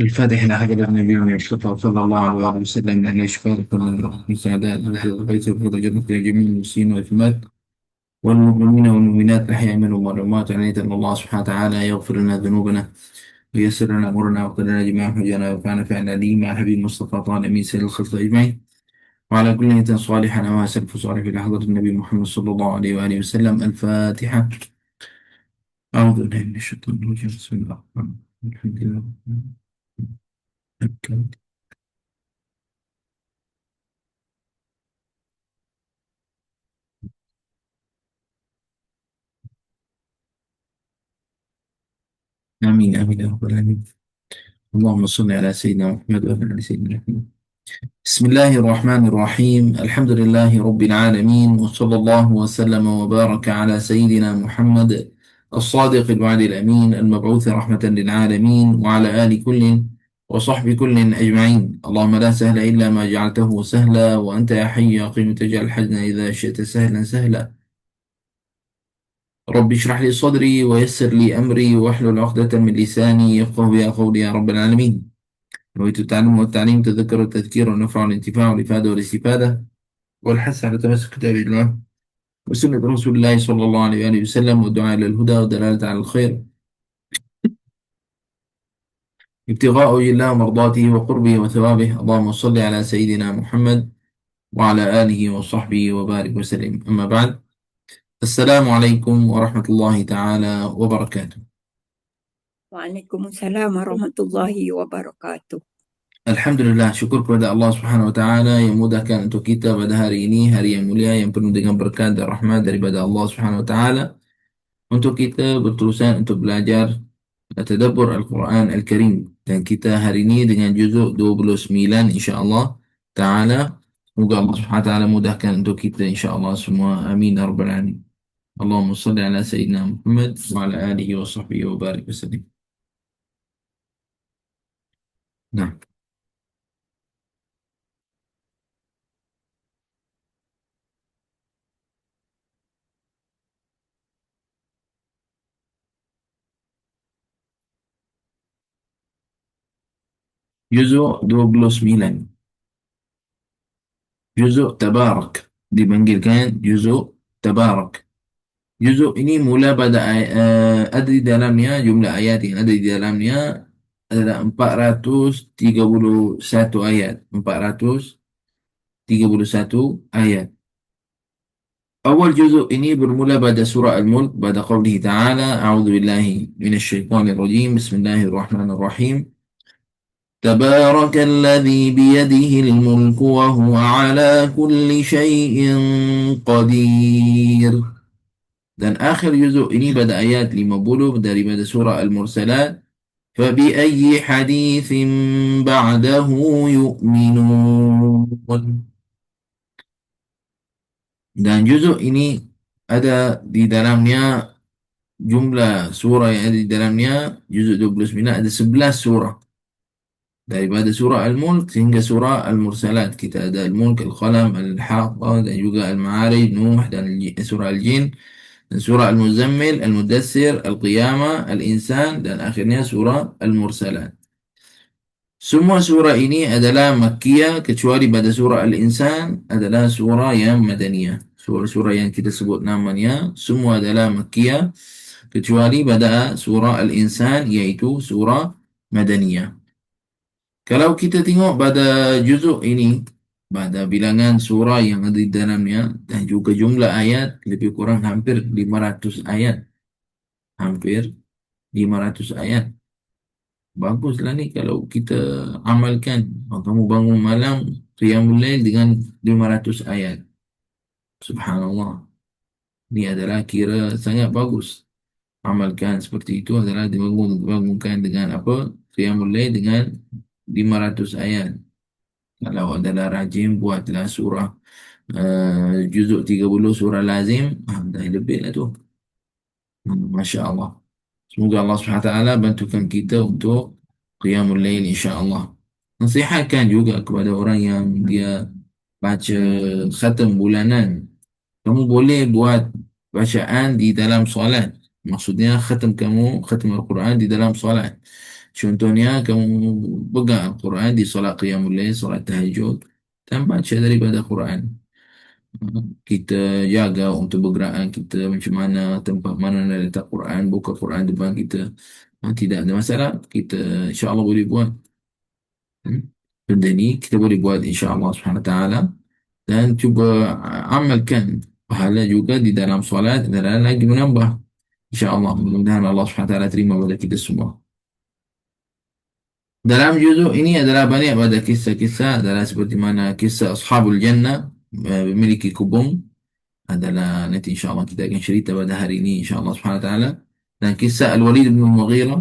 الفاتح لحضرة النبي المصطفى صلى الله عليه وسلم أن يشفى كل مساعدات أهل البيت وفضل جنة جميع المسلمين والمسلمات والمؤمنين والمؤمنات الأحياء منهم والأموات أن الله سبحانه وتعالى يغفر لنا ذنوبنا ويسر لنا أمورنا ويغفر لنا جميع حجنا وينفعنا فعلا لي مع حبيب المصطفى طال أمين سيد الخلق أجمعين وعلى كل نية صالحة نواها سلف صالح إلى حضرة النبي محمد صلى الله عليه وآله وسلم. الفاتحة. أعوذ بالله من الشيطان الرجيم. بسم الله الرحمن الرحيم. الحمد لله. آمين آمين يا رب العالمين. اللهم صل على سيدنا محمد وعلى آل سيدنا محمد. بسم الله الرحمن الرحيم. الحمد لله رب العالمين، وصلى الله وسلم وبارك على سيدنا محمد الصادق الوعد الأمين المبعوث رحمة للعالمين، وعلى آل كل وصحب كل أجمعين. اللهم لا سهل إلا ما جعلته سهلا، وأنت يا حي يا قيوم تجعل الحزن إذا شئت سهلا سهلا. رب اشرح لي صدري ويسر لي أمري واحلل عقدة من لساني يفقه بها قولي يا رب العالمين. نويت التعلم والتعليم، تذكر والتذكير والنفع والانتفاع والإفادة والاستفادة والحث على تمسك كتاب الله وسنة رسول الله صلى الله عليه وآله وسلم، والدعاء إلى الهدى والدلالة على الخير، ابتغاء وجه الله ومرضاته وقربه وثوابه. اللهم صل على سيدنا محمد وعلى آله وصحبه وبارك وسلم. أما بعد، السلام عليكم ورحمة الله تعالى وبركاته. Waalaikumsalam warahmatullahi wabarakatuh. Alhamdulillah, syukur kepada Allah Subhanahu wa taala yang mudahkan untuk kita pada hari ini, hari yang mulia yang penuh dengan berkat dan rahmat daripada Allah Subhanahu wa taala, untuk kita berterusan untuk belajar tadabbur Al-Quran Al-Karim. Dan kita hari ini dengan juzuk 29 insya-Allah taala. Semoga Allah Subhanahu wa taala mudahkan untuk kita insya-Allah semua. Amin ya rabbal alamin. Allahumma shalli ala sayyidina Muhammad wa ala alihi wa sahbihi wa barik wasallam. Nah, juzuk 29. Juzuk Tabarak dipanggilkan juzuk Tabarak. Juzuk ini mula pada ada di dalamnya, jumlah ayat yang ada di dalamnya adalah 431 ayat. 431 ayat. Awal juzuk ini bermula pada surah Al-Mulk pada qawlihi ta'ala, a'udzu billahi minasyaitonir rajim, bismillahirrahmanirrahim. تبارك الذي بيده الملك وهو على كل شيء قدير. Dan akhir juzuk ini pada ayat 50 daripada surah Al-Mursalat, فَبِأَيِّ حَدِيثٍ بَعْدَهُ يُؤْمِنُونَ. Dan juzuk ini ada di dalamnya, jumlah surah yang ada di dalamnya, juzuk 29 ada 11 surah. Daripada surah Al-Mulk sehingga surah Al-Mursalat. Kita ada Al-Mulk, Al-Qalam, Al-Haqqah, dan juga Al-Ma'arij, Nuh, dan surah Al-Jin, dan surah Al-Muzammil, Al-Mudassir, Al-Qiyamah, Al-Insan, dan akhirnya surah Al-Mursalat. Semua surah ini adalah Makkiyah kecuali pada surah Al-Insan adalah surah yang Madaniyah. Surah-surah yang kita sebut namanya semua adalah Makkiyah kecuali pada surah Al-Insan, iaitu surah Madaniyah. Kalau kita tengok pada juzuk ini, pada bilangan surah yang ada di dalamnya dan juga jumlah ayat, lebih kurang hampir 500 ayat. Hampir 500 ayat. Baguslah ni kalau kita amalkan. Kamu bangun malam, qiyamul lail dengan 500 ayat. Subhanallah. Ini adalah kira sangat bagus. Amalkan seperti itu adalah dibangunkan dengan apa? Qiyamul lail dengan 500 ayat. Kalau adalah rajin, buatlah surah juzuk 30 surah lazim, dah lebih lah tu. Masya Allah. Semoga Allah SWT bantukan kita untuk qiyamul lail insya-Allah. Nasihatkan juga kepada orang yang dia baca khatam bulanan. Kamu boleh buat bacaan di dalam solat. Maksudnya khatam kamu, khatam Al-Quran di dalam solat. Contohnya kamu pegang Al-Quran di solat qiyamul lail, solat tahajud, dan baca daripada Quran. Kita jaga untuk pergerakan kita macam mana, tempat mana nak letak Quran, buka Quran depan kita. Tidak ada masalah, kita insya-Allah boleh buat. Benda ni kita boleh buat insya-Allah Subhanahu Wa Taala, dan cuba amalkan. Pahala juga di dalam solat adalah lagi menambah. InsyaAllah, mudah-mudahan Allah SWT terima pada kita semua. Dalam juzuk ini adalah banyak pada kisah-kisah, adalah seperti mana kisah Ashabul Jannah, memiliki kubung, adalah nanti insyaAllah kita akan cerita pada hari ini insyaAllah SWT. Dan kisah Al-Walid bin Mughirah,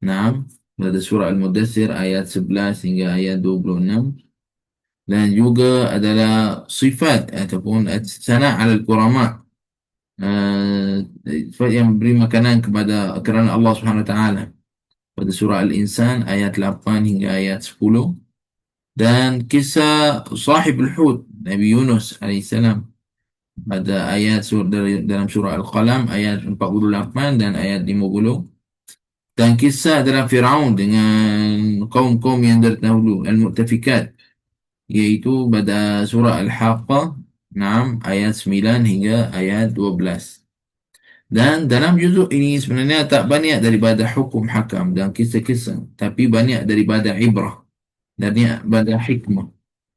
naam, pada surah Al-Mudaththir ayat 11 hingga ayat 26. Dan juga adalah sifat ataupun sana' al-kurama, sifat yang beri makanan kepada kerana Allah Subhanahu Wa Taala, pada surah Al-Insan ayat 8 hingga ayat 10. Dan kisah Sahibul Hud, Nabi Yunus alaihissalam, pada ayat dalam surah Al-Qalam ayat 48 dan ayat 50. Dan kisah dalam Firaun dengan kaum-kaum yang terdahulu, Al-Mu'tafikat, iaitu pada surah Al-Haqqah 6 ayat 9 hingga ayat 12. Dan dalam juzuk ini sebenarnya tak banyak daripada hukum hakam dan kisah-kisah, tapi banyak daripada ibrah, banyak pada hikmah,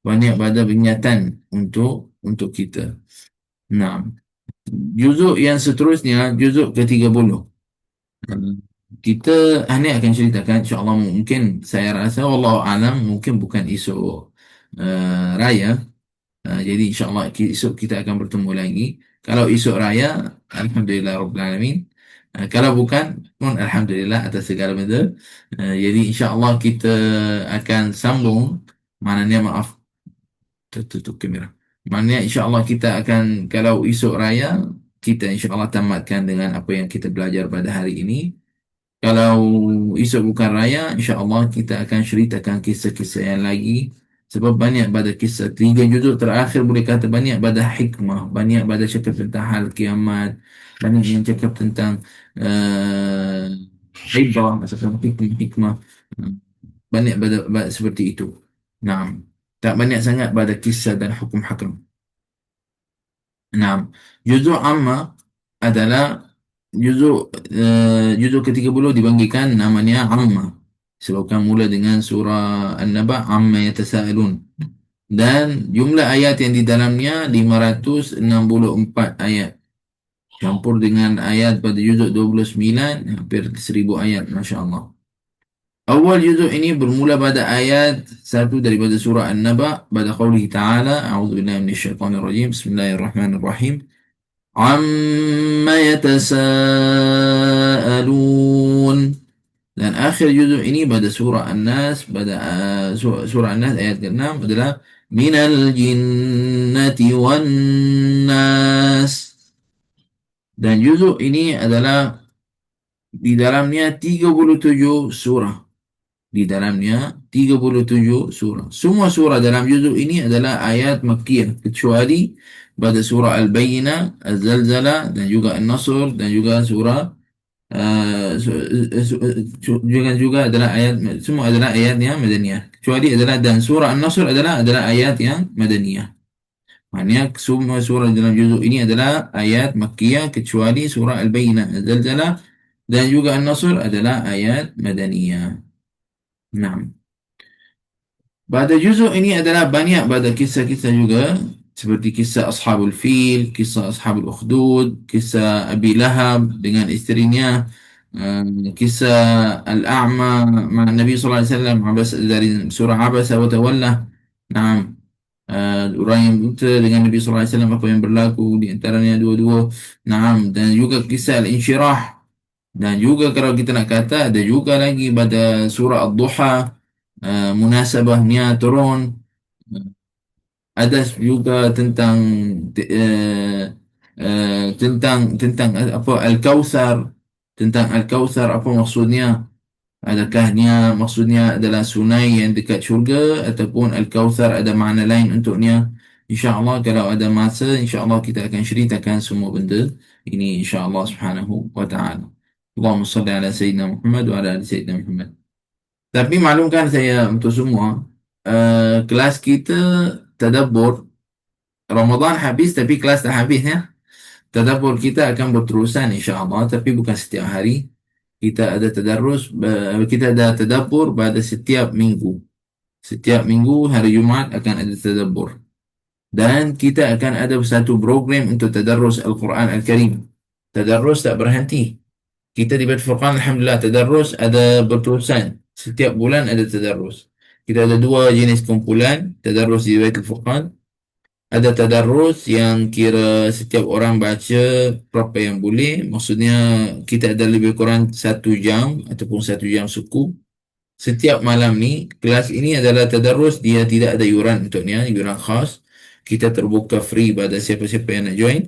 banyak pada peringatan untuk kita. Nah, juzuk yang seterusnya, juzuk ke-30. Kita ini akan ceritakan insya-Allah, mungkin saya rasa wallahu alam mungkin bukan isu raya. Jadi insya-Allah esok kita akan bertemu lagi. Kalau esok raya, alhamdulillah rabbil alamin. Kalau bukan pun alhamdulillah atas segala benda. Jadi insya-Allah kita akan sambung, maknanya maaf tertutup kamera. Maknanya insya-Allah kita akan, kalau esok raya kita insya-Allah tamatkan dengan apa yang kita belajar pada hari ini. Kalau esok bukan raya, insya-Allah kita akan ceritakan kisah-kisah yang lagi. Sebab banyak pada kisah 3 juzuk terakhir, boleh kata banyak pada hikmah, banyak pada cakap tentang hal kiamat, banyak yang cakap tentang ibrah, maksudnya hikmah. Banyak pada seperti itu. Nah, tak banyak sangat pada kisah dan hukum hakam. Nah, juzuk amma adalah juzuk ke-30, dibanggikan namanya amma sebabkan mula dengan surah An-Naba, amma yatasaalun, dan jumlah ayat yang di dalamnya 564 ayat, campur dengan ayat pada juzuk 29, hampir 1000 ayat, masya-Allah. Awal juzuk ini bermula pada ayat 1 daripada surah An-Naba, pada qaulih ta'ala, a'udzubillahi minasyaitonirrajim, bismillahirrahmanirrahim, amma yatasaalun. Dan akhir juzuk ini pada surah An-Nas, pada surah An-Nas ayat ke-6 adalah minal jinnati wan nas. Dan juzuk ini adalah di dalamnya 37 surah. Di dalamnya 37 surah. Semua surah dalam juzuk ini adalah ayat Makkiyah, kecuali pada surah Al-Bayyinah, Az-Zalzalah, dan juga An-Nasr, dan juga surah juga adalah ayat, semua adalah ayat yang madaniyah, kecuali adalah, dan surah An-Nasr adalah ayat yang madaniyah. Maknanya semua surah dalam juzuk ini adalah ayat Makkiyah, kecuali surah Al-Bayyinah, Az-Zalzalah, dan juga An-Nasr adalah ayat madaniyah. Nah, pada juzuk ini adalah banyak pada kisah-kisah juga, seperti kisah Ashabul Fil, kisah Ashabul Ukhdud, kisah Abi Lahab dengan isterinya, kisah Al-A'ma ma Nabi sallallahu alaihi wasallam, dari surah Abasa wa Tawalla. Nah, orang yang buta dengan Nabi sallallahu alaihi wasallam, apa yang berlaku di antaranya dua-dua. Nah, dan juga kisah Al-Insyirah. Dan juga kalau kita nak kata, ada juga lagi pada surah Ad-Duha, munasabahnya turun. Ada juga tentang apa Al-Kautsar, tentang Al-Kautsar apa maksudnya? Adakahnya maksudnya adalah sungai yang dekat syurga, ataupun Al-Kautsar ada makna lain untuknya? InsyaAllah kalau ada masa, insyaAllah kita akan ceritakan semua benda ini insyaAllah subhanahu wa ta'ala. Allahumma salli ala Sayyidina Muhammad wa ala ali Sayyidina Muhammad. Tapi maklumkan saya untuk semua, kelas kita tadabbur Ramadan habis tapi kelas tak habis ya. Tadabbur kita akan berterusan insya-Allah tapi bukan setiap hari. Kita ada tadabbur pada setiap minggu. Setiap minggu hari Jumaat akan ada tadabbur. Dan kita akan ada satu program untuk tadarrus Al-Quran Al-Karim. Tadarrus tak berhenti. Kita di Baitul Furqan alhamdulillah tadarrus ada berterusan. Setiap bulan ada tadarrus. Kita ada dua jenis kumpulan tadarrus di Baitul Furqan. Ada tadarrus yang kira setiap orang baca berapa yang boleh. Maksudnya kita ada lebih kurang 1 jam ataupun 1 jam suku. Setiap malam ni, kelas ini adalah tadarrus, dia tidak ada yuran untuknya, yuran khas. Kita terbuka free pada siapa-siapa yang nak join.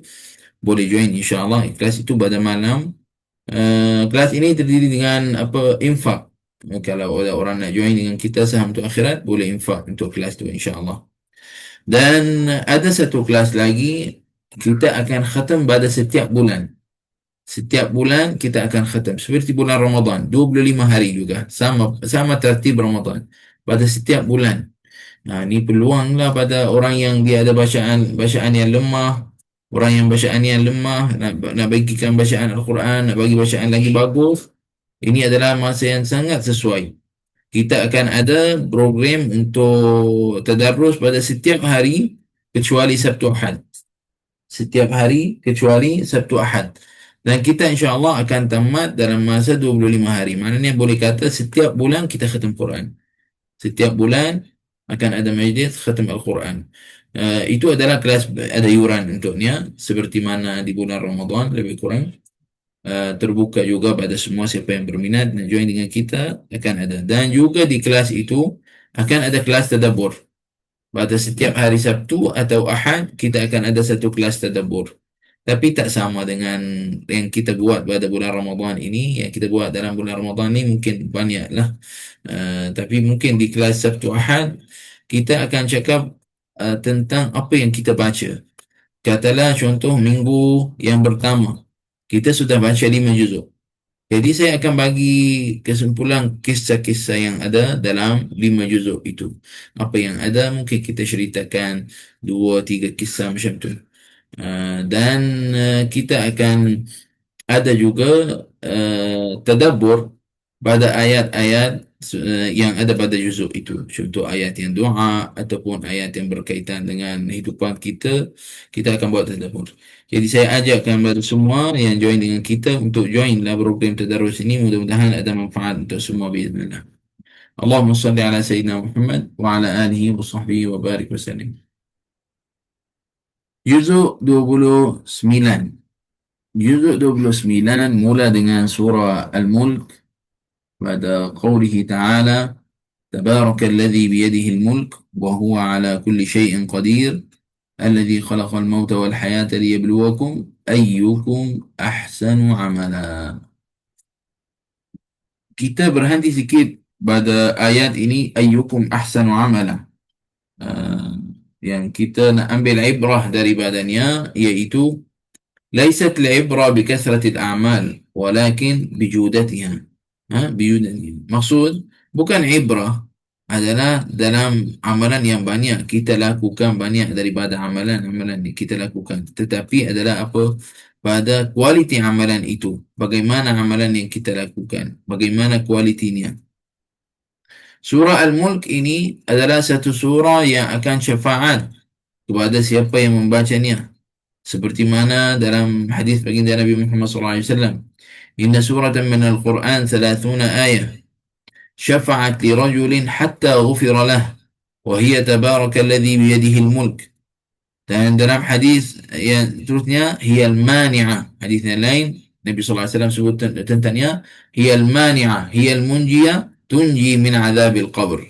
Boleh join insya-Allah. Kelas itu pada malam. Kelas ini terdiri dengan apa infak. Kalau ada orang nak join dengan kita saham untuk akhirat, boleh infak untuk kelas itu insya-Allah. Dan ada satu kelas lagi, kita akan khatam pada setiap bulan. Setiap bulan kita akan khatam. Seperti bulan Ramadan, 25 hari juga. Sama tertib Ramadan. Pada setiap bulan. Nah, ini peluang lah pada orang yang dia ada bacaan yang lemah. Orang yang bacaan yang lemah, nak bagikan bacaan Al-Quran, nak bagi bacaan lagi bagus. Ini adalah masa yang sangat sesuai. Kita akan ada program untuk tadarrus pada setiap hari kecuali Sabtu Ahad. Setiap hari kecuali Sabtu Ahad. Dan kita insya-Allah akan tamat dalam masa 25 hari. Maknanya boleh kata setiap bulan kita khatam Quran. Setiap bulan akan ada majlis khatam Al-Quran. Itu adalah kelas ada yuran untuknya seperti mana di bulan Ramadan lebih kurang. Terbuka juga pada semua siapa yang berminat dan join dengan kita akan ada. Dan juga di kelas itu akan ada kelas tadabbur. Pada setiap hari Sabtu atau Ahad kita akan ada satu kelas tadabbur. Tapi tak sama dengan yang kita buat pada bulan Ramadan ini. Yang kita buat dalam bulan Ramadan ini mungkin banyaklah. Tapi mungkin di kelas Sabtu Ahad kita akan cakap tentang apa yang kita baca. Katalah contoh minggu yang pertama kita sudah baca 5 juzuk. Jadi saya akan bagi kesimpulan kisah-kisah yang ada dalam 5 juzuk itu. Apa yang ada mungkin kita ceritakan 2-3 kisah macam tu. Dan kita akan ada juga tadabbur pada ayat-ayat yang ada pada juzuk itu. Contoh ayat yang doa ataupun ayat yang berkaitan dengan hidupan kita, kita akan buat tadabbur. Jadi saya ajakkan kepada semua yang join dengan kita untuk join dalam program tadarrus ini. Mudah-mudahan ada manfaat untuk semua bismillah. Allahumma salli ala Sayyidina Muhammad wa ala alihi wa sahbihi wa barik wa sallim. Juzuk 29. Juzuk 29 mula dengan surah Al-Mulk pada qawlihi ta'ala Tabarakalladzi biyadihi al-mulk wa huwa ala kulli syai'in qadir alladzi khalaqal mauta wal hayata liyabluwakum ayyukum ahsanu amala. Kita berhenti sikit pada ayat ini ayyukum ahsanu amala. Yang kita nak ambil ibrah daripadanya iaitu laysat al-ibra bi kathratil a'mal walakin bi judatiha. Maksud bukan ibrah adalah dalam amalan yang banyak kita lakukan, banyak daripada amalan-amalan yang kita lakukan, tetapi adalah apa pada kualiti amalan itu, bagaimana amalan yang kita lakukan, bagaimana kualitinya. Surah Al-Mulk ini adalah satu surah yang akan syafaat kepada siapa yang membacanya, seperti mana dalam hadis baginda Nabi Muhammad SAW, inna suratan min al-Quran 30 ayat syafa'at li rajulin hatta ghufira lah wa hiya tabarakalladzi biyadihi al-mulk. Dan dalam hadis yang terusnya hiya al-mani'ah, hadis yang lain Nabi SAW sebut tentangnya hiya al-mani'ah hiya al-munjiyah tunji min azabil qabr.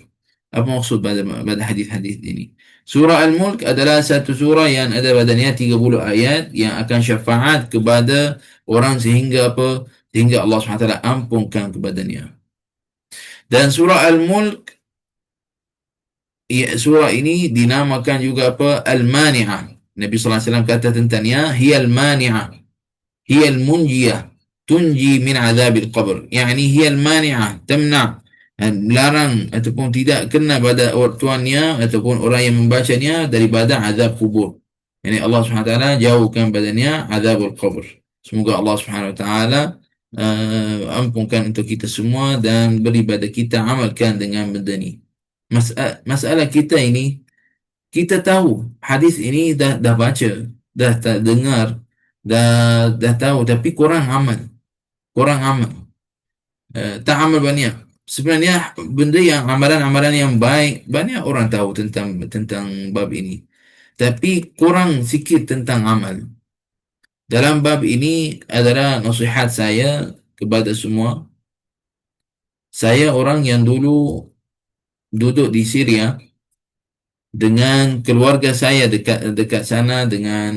Apa maksud pada hadis-hadis ini? Surah Al-Mulk adalah satu surah yang ada badannya 30 ayat yang akan syafaat kepada orang sehingga apa? Sehingga Allah SWT ampunkan kepadanya. Dan surah Al-Mulk, surah ini dinamakan juga apa? Al-Mani'ah. Nabi SAW kata tentangnya hiya al-mani'ah hiya al-munjiyah. tunji min azabil qabr. Yani hiya al-mani'ah, tamna', melarang ataupun tidak kena pada tuannya ataupun orang yang membacanya daripada azab kubur. Yani Allah Subhanahu wa taala jauhkan badannya azabul qabr. Semoga Allah Subhanahu wa taala ampunkan untuk kita semua dan beri pada kita amalkan dengan benda ni. Masalah kita ini, kita tahu hadis ini dah baca, dah tak dengar, dah tahu, tapi kurang amal. Kurang amal. Tak amal banyak. Sebenarnya benda yang amalan-amalan yang baik banyak orang tahu tentang bab ini. Tapi kurang sikit tentang amal. Dalam bab ini adalah nasihat saya kepada semua. Saya orang yang dulu duduk di Syria dengan keluarga saya dekat dekat sana dengan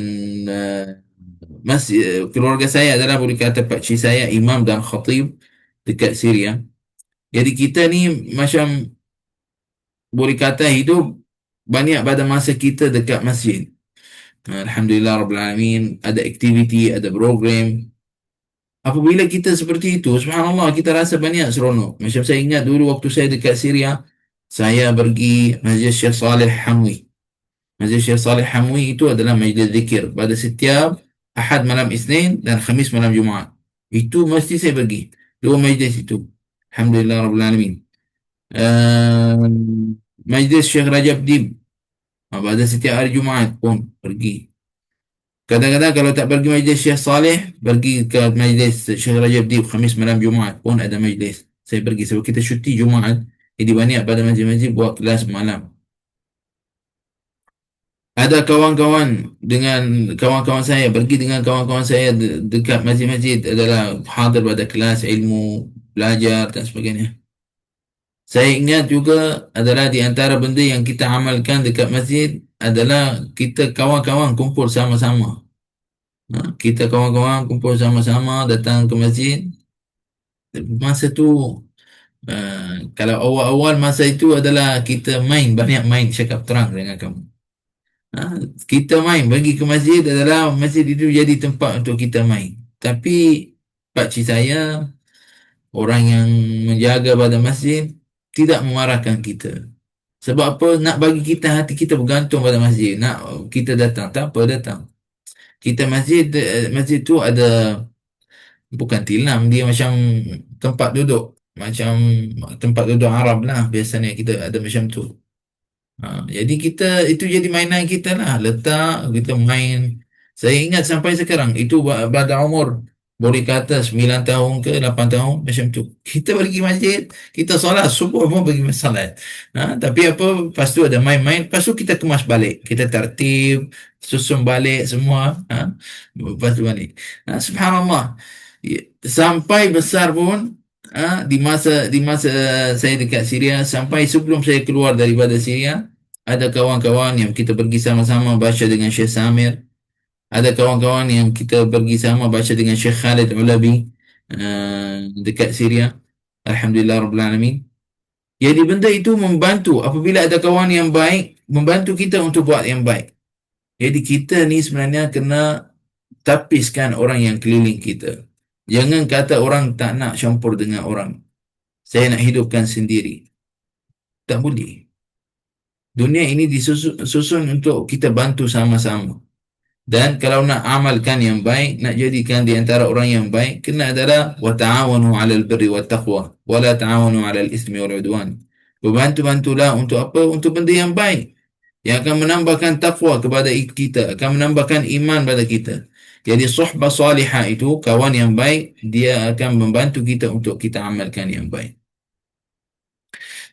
keluarga saya adalah boleh kata pakcik saya imam dan khatib dekat Syria. Jadi kita ni macam boleh kata hidup banyak pada masa kita dekat masjid. Alhamdulillah Rabbil Alamin, ada aktiviti, ada program. Apabila kita seperti itu, subhanallah, kita rasa banyak seronok. Macam saya ingat dulu waktu saya dekat Syria, saya pergi Masjid Syekh Saleh Hamwi. Masjid Syekh Saleh Hamwi itu adalah majlis zikir pada setiap Ahad malam Isnin dan Khamis malam Jumaat. Itu mesti saya pergi. Dua majlis itu. Alhamdulillah Rabbil Alamin. Majlis Syekh Rajab Dib pada setiap hari Jumaat pun pergi. Kadang-kadang kalau tak pergi majlis Syekh Saleh, pergi ke majlis Syekh Rajab Dib Khamis malam Jumaat pun ada majlis. Saya pergi sebab kita cuti Jumaat. Jadi banyak pada masjid-masjid buat kelas malam. Ada kawan-kawan saya, pergi dengan kawan-kawan saya dekat masjid-masjid adalah hadir pada kelas ilmu, belajar dan sebagainya. Saya ingat juga adalah di antara benda yang kita amalkan dekat masjid adalah kita kawan-kawan kumpul sama-sama. Kita kawan-kawan kumpul sama-sama datang ke masjid. Masa tu kalau awal-awal masa itu adalah kita banyak main, cakap terang dengan kamu. Kita main, pergi ke masjid adalah masjid itu jadi tempat untuk kita main. Tapi pakcik saya, orang yang menjaga pada masjid, tidak memarahkan kita. Sebab apa? Nak bagi kita hati kita bergantung pada masjid. Nak kita datang, tak apa datang. Kita masjid tu ada, bukan tilam, dia macam tempat duduk. Macam tempat duduk Arab lah. Biasanya kita ada macam tu. Jadi kita, itu jadi mainan kita lah. Letak, kita main. Saya ingat sampai sekarang, itu pada umur boleh kata 9 tahun ke 8 tahun macam tu. Kita pergi masjid, kita solat subuh pun pergi solat. Tapi apa, lepas tu ada main-main, lepas tu kita kemas balik. Kita tertib, susun balik semua. Lepas tu balik. Subhanallah. Sampai besar pun, di masa saya dekat Syria, sampai sebelum saya keluar daripada Syria, ada kawan-kawan yang kita pergi sama-sama baca dengan Syekh Samir. Ada kawan-kawan yang kita pergi sama baca dengan Syekh Khalid Ulabi dekat Syria. Alhamdulillah Rabbil Alamin. Jadi benda itu membantu. Apabila ada kawan yang baik, membantu kita untuk buat yang baik. Jadi kita ni sebenarnya kena tapiskan orang yang keliling kita. Jangan kata orang tak nak campur dengan orang. Saya nak hidupkan sendiri. Tak boleh. Dunia ini disusun untuk kita bantu sama-sama. Dan kalau nak amalkan yang baik, nak jadikan di antara orang yang baik, kena adalah wa ta'awanu 'alal birri wat taqwa wa la ta'awanu 'alal ismi wal 'udwan. Berbantu-bantulah untuk apa? Untuk benda yang baik, yang akan menambahkan takwa kepada kita, akan menambahkan iman pada kita. Jadi suhbah salihah itu, kawan yang baik, dia akan membantu kita untuk kita amalkan yang baik.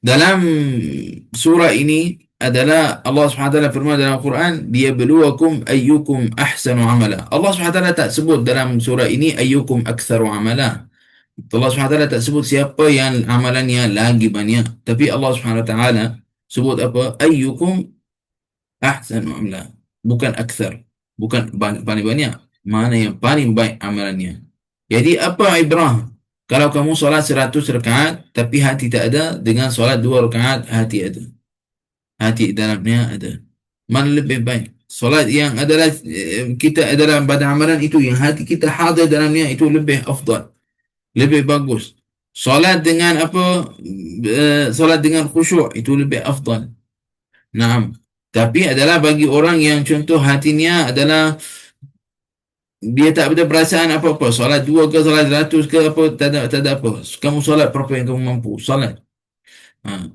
Dalam surah ini adalah Allah SWT firman dalam Al-Quran, liyabluwakum ayyukum ahsanu amala. Allah SWT tak sebut dalam surah ini ayyukum aktsaru amala. Allah SWT tak sebut siapa yang amalannya lagi banyak. Tapi Allah SWT sebut apa? Ayyukum ahsanu amala. Bukan aktsar. Bukan paling banyak. Mana yang paling baik amalannya. Jadi apa ibrah? Kalau kamu solat 100 rakaat tapi hati tak ada, dengan solat 2 rakaat hati ada. Hati dalamnya ada. Mana lebih baik? Solat yang adalah kita adalah pada amalan itu yang hati kita hadir dalamnya itu lebih afdal. lebih bagus. Solat dengan apa? Solat dengan khusyuk itu lebih afdal. Naam. Tapi adalah bagi orang yang contoh hatinya adalah dia tak ada perasaan apa-apa. Solat dua ke, solat 100 ke apa, tak ada apa. Kamu solat berapa yang kamu mampu. Solat.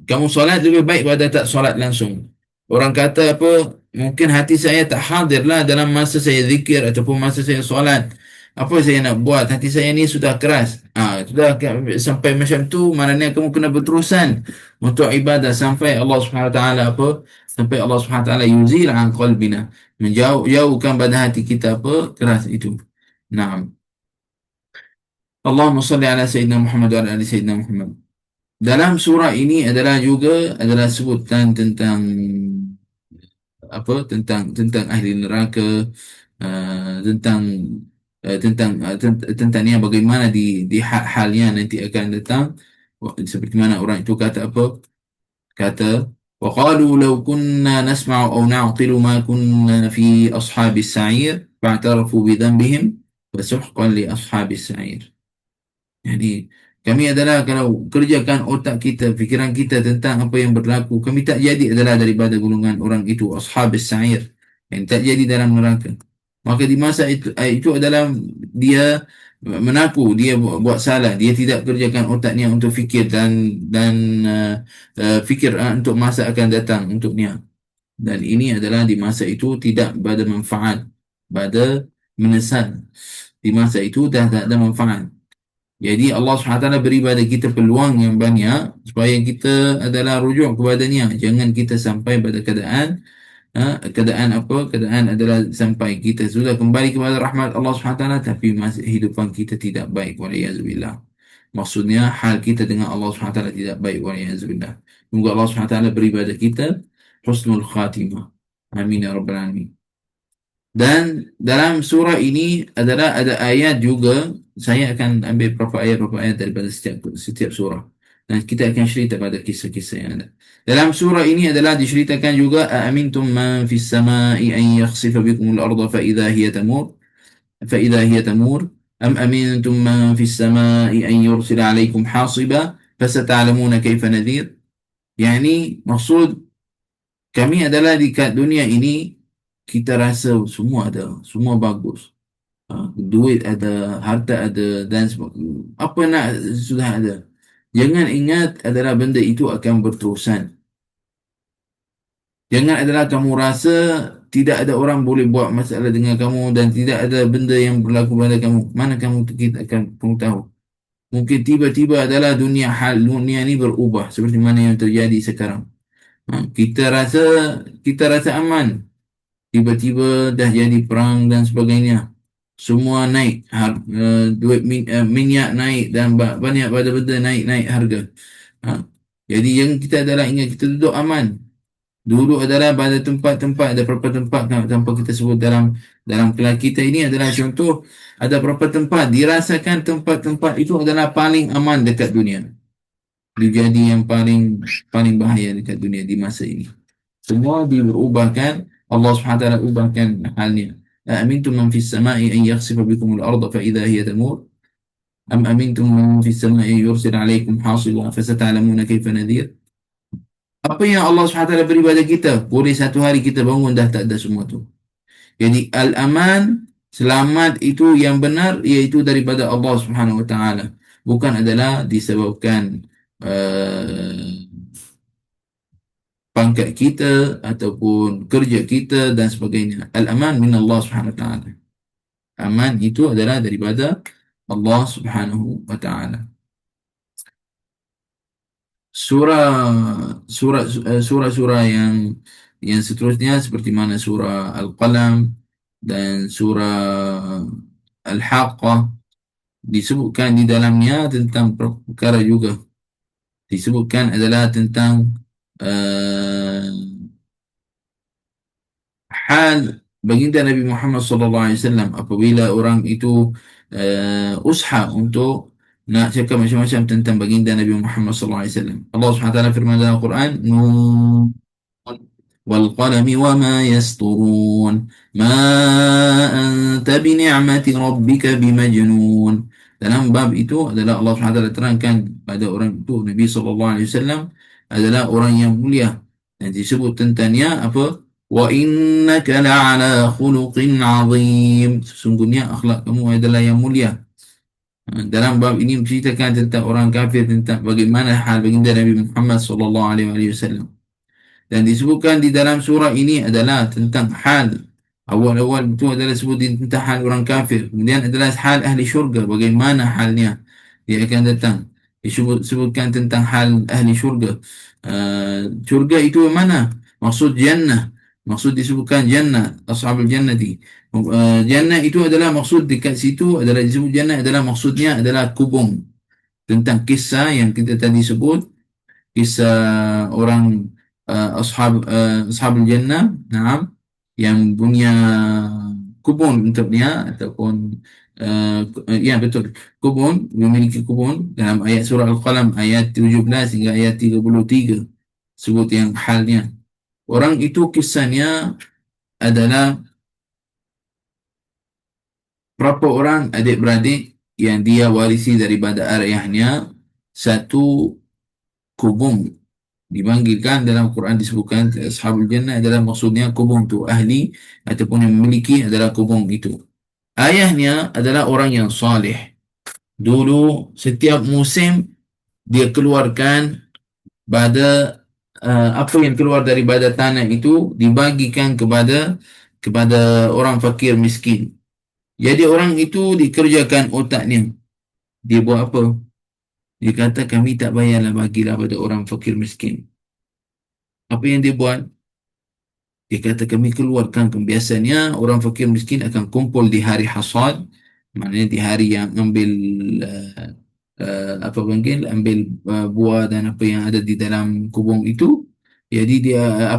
Kamu solat lebih baik pada tak solat langsung. Orang kata apa, mungkin hati saya tak hadir lah dalam masa saya zikir ataupun masa saya solat. Apa saya nak buat? Hati saya ni sudah keras. Sudah sampai macam tu, maknanya kamu kena berterusan untuk ibadah sampai Allah Subhanahu Wa Taala apa? Sampai Allah Subhanahu Wa Taala yuzil an qalbina. Menjauhkan pada hati kita apa? Keras itu. Naam. Allahumma salli ala Sayyidina Muhammad wa ala ali Sayyidina Muhammad. Dalam surah ini adalah sebutan tentang apa, tentang ahli neraka, tentang tentang ni bagaimana di halnya nanti akan datang. Seperti mana orang itu kata apa, kata وقالوا لو كنا نسمع أو نعقل ما كنا في أصحاب السعير فاعترفوا بذنبهم فسحقا لأصحاب السعير. Jadi kami adalah kalau kerjakan otak kita, fikiran kita tentang apa yang berlaku, kami tak jadi adalah daripada golongan orang itu, ashabis sa'ir, yang tak jadi dalam neraka. Maka di masa itu adalah dia mengaku dia buat salah, dia tidak kerjakan otaknya untuk fikir dan fikir untuk masa akan datang untuknya. Dan ini adalah di masa itu tidak ada manfaat, pada menyesal. Di masa itu dah tak ada manfaat. Jadi Allah SWT beri pada kita peluang yang banyak supaya kita adalah rujuk kepadanya. Jangan kita sampai pada keadaan adalah sampai kita sudah kembali kepada rahmat Allah SWT tapi masih hidupan kita tidak baik. Waliyazubillah. Maksudnya hal kita dengan Allah SWT tidak baik. Waliyazubillah. Semoga Allah SWT beri pada kita husnul khatimah. Amin ya rabbal alamin. Dan dalam surah ini adalah ada ayat juga. Saya akan ambil beberapa ayat daripada setiap surah. Dan kita akan cerita pada kisah-kisah yang ada. Dalam surah ini adalah diceritakan juga aamintum man fis samai an yakhsifa bikum al-ardha fa idza hiya tamur am amintum man fis samai an yursila alaikum hasiba fasata'lamuna kaifa nadhir. Yani maksud kami adalah di dunia ini kita rasa semua ada, semua bagus. Duit ada, harta ada dan apa nak sudah ada. Jangan ingat adalah benda itu akan berterusan. Jangan adalah kamu rasa tidak ada orang boleh buat masalah dengan kamu dan tidak ada benda yang berlaku pada kamu. Mana kamu kita akan tahu. Mungkin tiba-tiba adalah dunia ni berubah seperti mana yang terjadi sekarang. Kita rasa aman. Tiba-tiba dah jadi perang dan sebagainya. Semua naik, minyak naik dan banyak pada benda naik harga. Jadi yang kita adalah ingat kita duduk aman. Duduk adalah pada tempat-tempat, ada beberapa tempat tanpa kita sebut dalam kelas kita ini adalah contoh, ada beberapa tempat dirasakan tempat-tempat itu adalah paling aman dekat dunia. Dia jadi yang paling bahaya dekat dunia di masa ini. Semua diubahkan, Allah SWT ubahkan halnya. Amintum man fis samai an yakhsifa bikum al-ardha fa idha hiya tamur am amintum man fis samai yursil alaikum hasiba fasata'lamuna kaifa nadhir. Apa yang Allah SWT beri pada kita, boleh satu hari kita bangun dah tak ada semua tu. Jadi al-aman, selamat itu yang benar iaitu daripada Allah Subhanahu Wa Taala, bukan adalah disebabkan pangkat kita ataupun kerja kita dan sebagainya. Al-aman min Allah Subhanahu Wa Taala. Aman itu adalah daripada Allah Subhanahu Wa Taala. Surah-surah yang seterusnya seperti mana surah Al-Qalam dan surah Al-Haqqah disebutkan di dalamnya tentang perkara juga. Disebutkan adalah tentang hal baginda Nabi Muhammad SAW apabila orang itu usaha untuk nak cakap macam-macam tentang baginda Nabi Muhammad SAW. Allah SWT firman dalam Al-Quran, Nun wal qalami wa ma yasturun ma anta bi ni'mati rabbika bimajnun Dalam bab itu adalah Allah SWT terangkan pada orang itu Nabi SAW adalah orang yang mulia dan disebut tentangnya apa? Wa innaka la'ala khuluqin azim. Sesungguhnya akhlak kamu adalah yang mulia. Dalam bab ini menceritakan tentang orang kafir, tentang bagaimana hal baginda Nabi Muhammad SAW. Dan disebutkan di dalam surah ini adalah tentang hal awal-awal itu adalah sebut tentang hal orang kafir. Kemudian adalah hal ahli syurga, bagaimana halnya dia akan datang. Disebutkan tentang hal ahli syurga. Syurga itu mana? Maksud jannah. Maksud disebutkan jannah, ashabul jannati. Jannah itu adalah maksud dekat situ adalah disebut jannah adalah maksudnya adalah kubung. Tentang kisah yang kita tadi sebut kisah orang ashabul jannah, naam, yang punya kubun untuknya ataupun ya betul, kubun, memiliki kubun dalam ayat surah Al-Qalam ayat 17 hingga ayat 33 sebut yang halnya. Orang itu kisahnya adalah berapa orang adik-beradik yang dia warisi daripada ayahnya satu kubung. Dipanggilkan dalam Quran disebutkan ashabul jannah adalah maksudnya kubung tu ahli ataupun yang memiliki adalah kubung itu. Ayahnya adalah orang yang saleh. Dulu setiap musim dia keluarkan pada apa yang keluar daripada tanah itu dibagikan kepada orang fakir miskin. Jadi orang itu dikerjakan otaknya. Dia buat apa? Dia kata kami tak payahlah bagilah pada orang fakir miskin. Apa yang dia buat? Dia kata kami keluarkan kebiasaannya orang fakir miskin akan kumpul di hari hasad, maknanya di hari yang ambil apa panggil ambil buah dan apa yang ada di dalam kubung itu. Jadi dia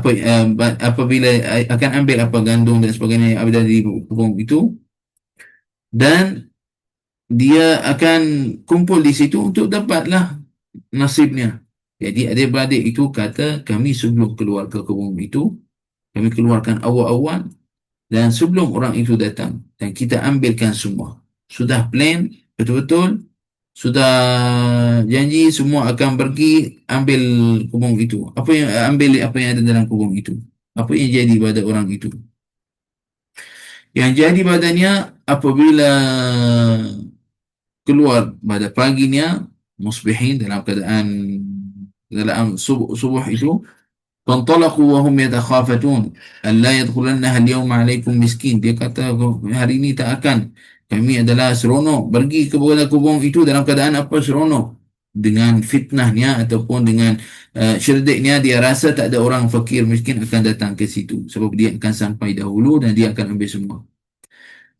apabila akan ambil apa gandum dan sebagainya yang ada di kubung itu dan dia akan kumpul di situ untuk dapatlah nasibnya. Jadi adik-beradik itu kata kami sebelum keluar ke kubung itu kami keluarkan awal-awal dan sebelum orang itu datang dan kita ambilkan semua. Sudah plan betul-betul, sudah janji semua akan pergi ambil kubung itu. Apa yang ambil apa yang ada dalam kubung itu? Apa yang jadi pada orang itu? Yang jadi badannya apabila keluar pada paginya musbihin dalam subuh itu فانطلقوا وهم يتخافتون ألا يدخلنها اليوم عليكم miskin. Dia kata hari ini tak akan, kami adalah seronok pergi ke kubung itu dalam keadaan apa seronok dengan fitnahnya ataupun dengan syerdiknya. Dia rasa tak ada orang fakir miskin akan datang ke situ sebab dia akan sampai dahulu dan dia akan ambil semua.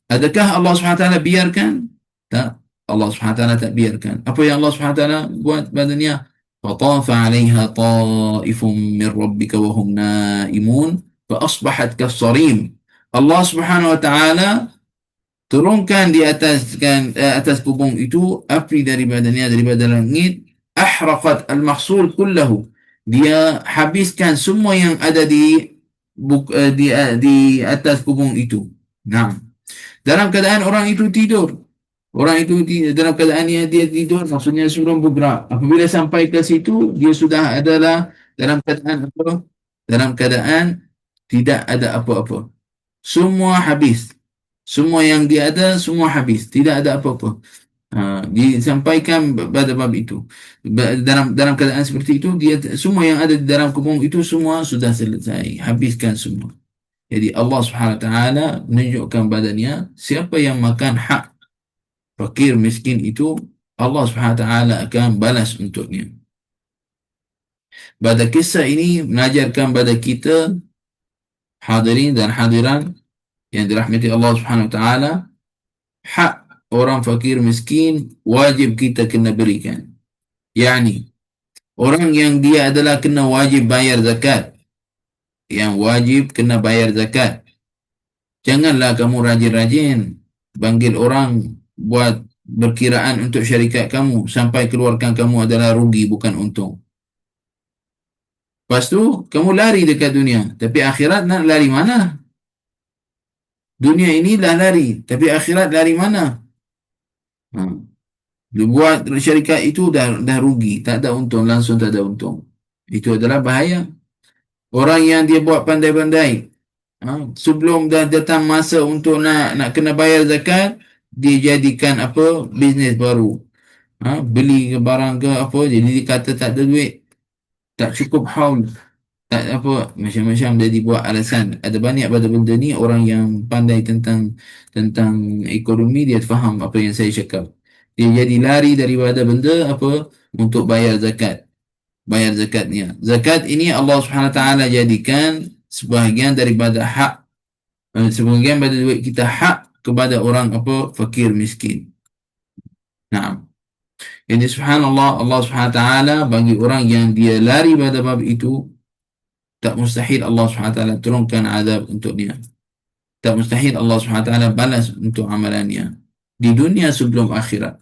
Adakah Allah SWT biarkan? Tak. Allah SWT tak biarkan. Apa yang Allah SWT buat padanya? فطاف عليها طائف من ربك وهم نائمون فأصبحت كالصريم. Allah Subhanahu wa taala turunkan di atas kubung itu api daripada langit, ahraqat al-mahsul kullahu. Dia habiskan semua yang ada di atas kubung itu. Nah, dalam keadaan orang itu tidur. Orang itu dalam keadaan dia tidur, maksudnya sebelum bergerak. Apabila sampai ke situ, dia sudah adalah dalam keadaan apa? Dalam keadaan tidak ada apa-apa. Semua habis. Semua yang dia ada, semua habis. Tidak ada apa-apa. Disampaikan pada bab itu. Dalam keadaan seperti itu, dia semua yang ada di dalam kubung itu semua sudah selesai. Habiskan semua. Jadi Allah Subhanahu Wa Taala menunjukkan badannya siapa yang makan hak fakir miskin itu Allah SWT akan balas untuknya. Pada kisah ini mengajarkan pada kita hadirin dan hadiran yang dirahmati Allah SWT, hak orang fakir miskin wajib kita kena berikan. Yani orang yang dia adalah kena wajib bayar zakat, yang wajib kena bayar zakat. Janganlah kamu rajin-rajin panggil orang buat berkiraan untuk syarikat kamu sampai keluarkan kamu adalah rugi bukan untung. Lepas tu kamu lari dekat dunia, tapi akhirat nak lari mana? Dunia ini dah lari, tapi akhirat lari mana? Dia buat syarikat itu dah rugi, tak ada untung, langsung tak ada untung. Itu adalah bahaya. Orang yang dia buat pandai-pandai, sebelum dah datang masa untuk nak kena bayar zakat, dia jadikan apa bisnes baru. Beli ke barang ke apa, jadi dia kata tak ada duit, tak cukup haul, tak apa, macam-macam dia dibuat alasan. Ada banyak pada benda ni orang yang pandai tentang ekonomi, dia faham apa yang saya cakap. Dia jadi lari daripada benda apa untuk bayar zakatnya. Zakat ini Allah Subhanahu Wa Taala jadikan sebahagian daripada hak, sebahagian pada duit kita, hak kepada orang apa fakir miskin. Nah, jadi subhanallah, Allah Subhanahu Wa Taala bagi orang yang dia lari pada bab itu, tak mustahil Allah Subhanahu Wa Taala turunkan azab untuk dia. Tak mustahil Allah Subhanahu Wa Taala balas untuk amalannya di dunia sebelum akhirat.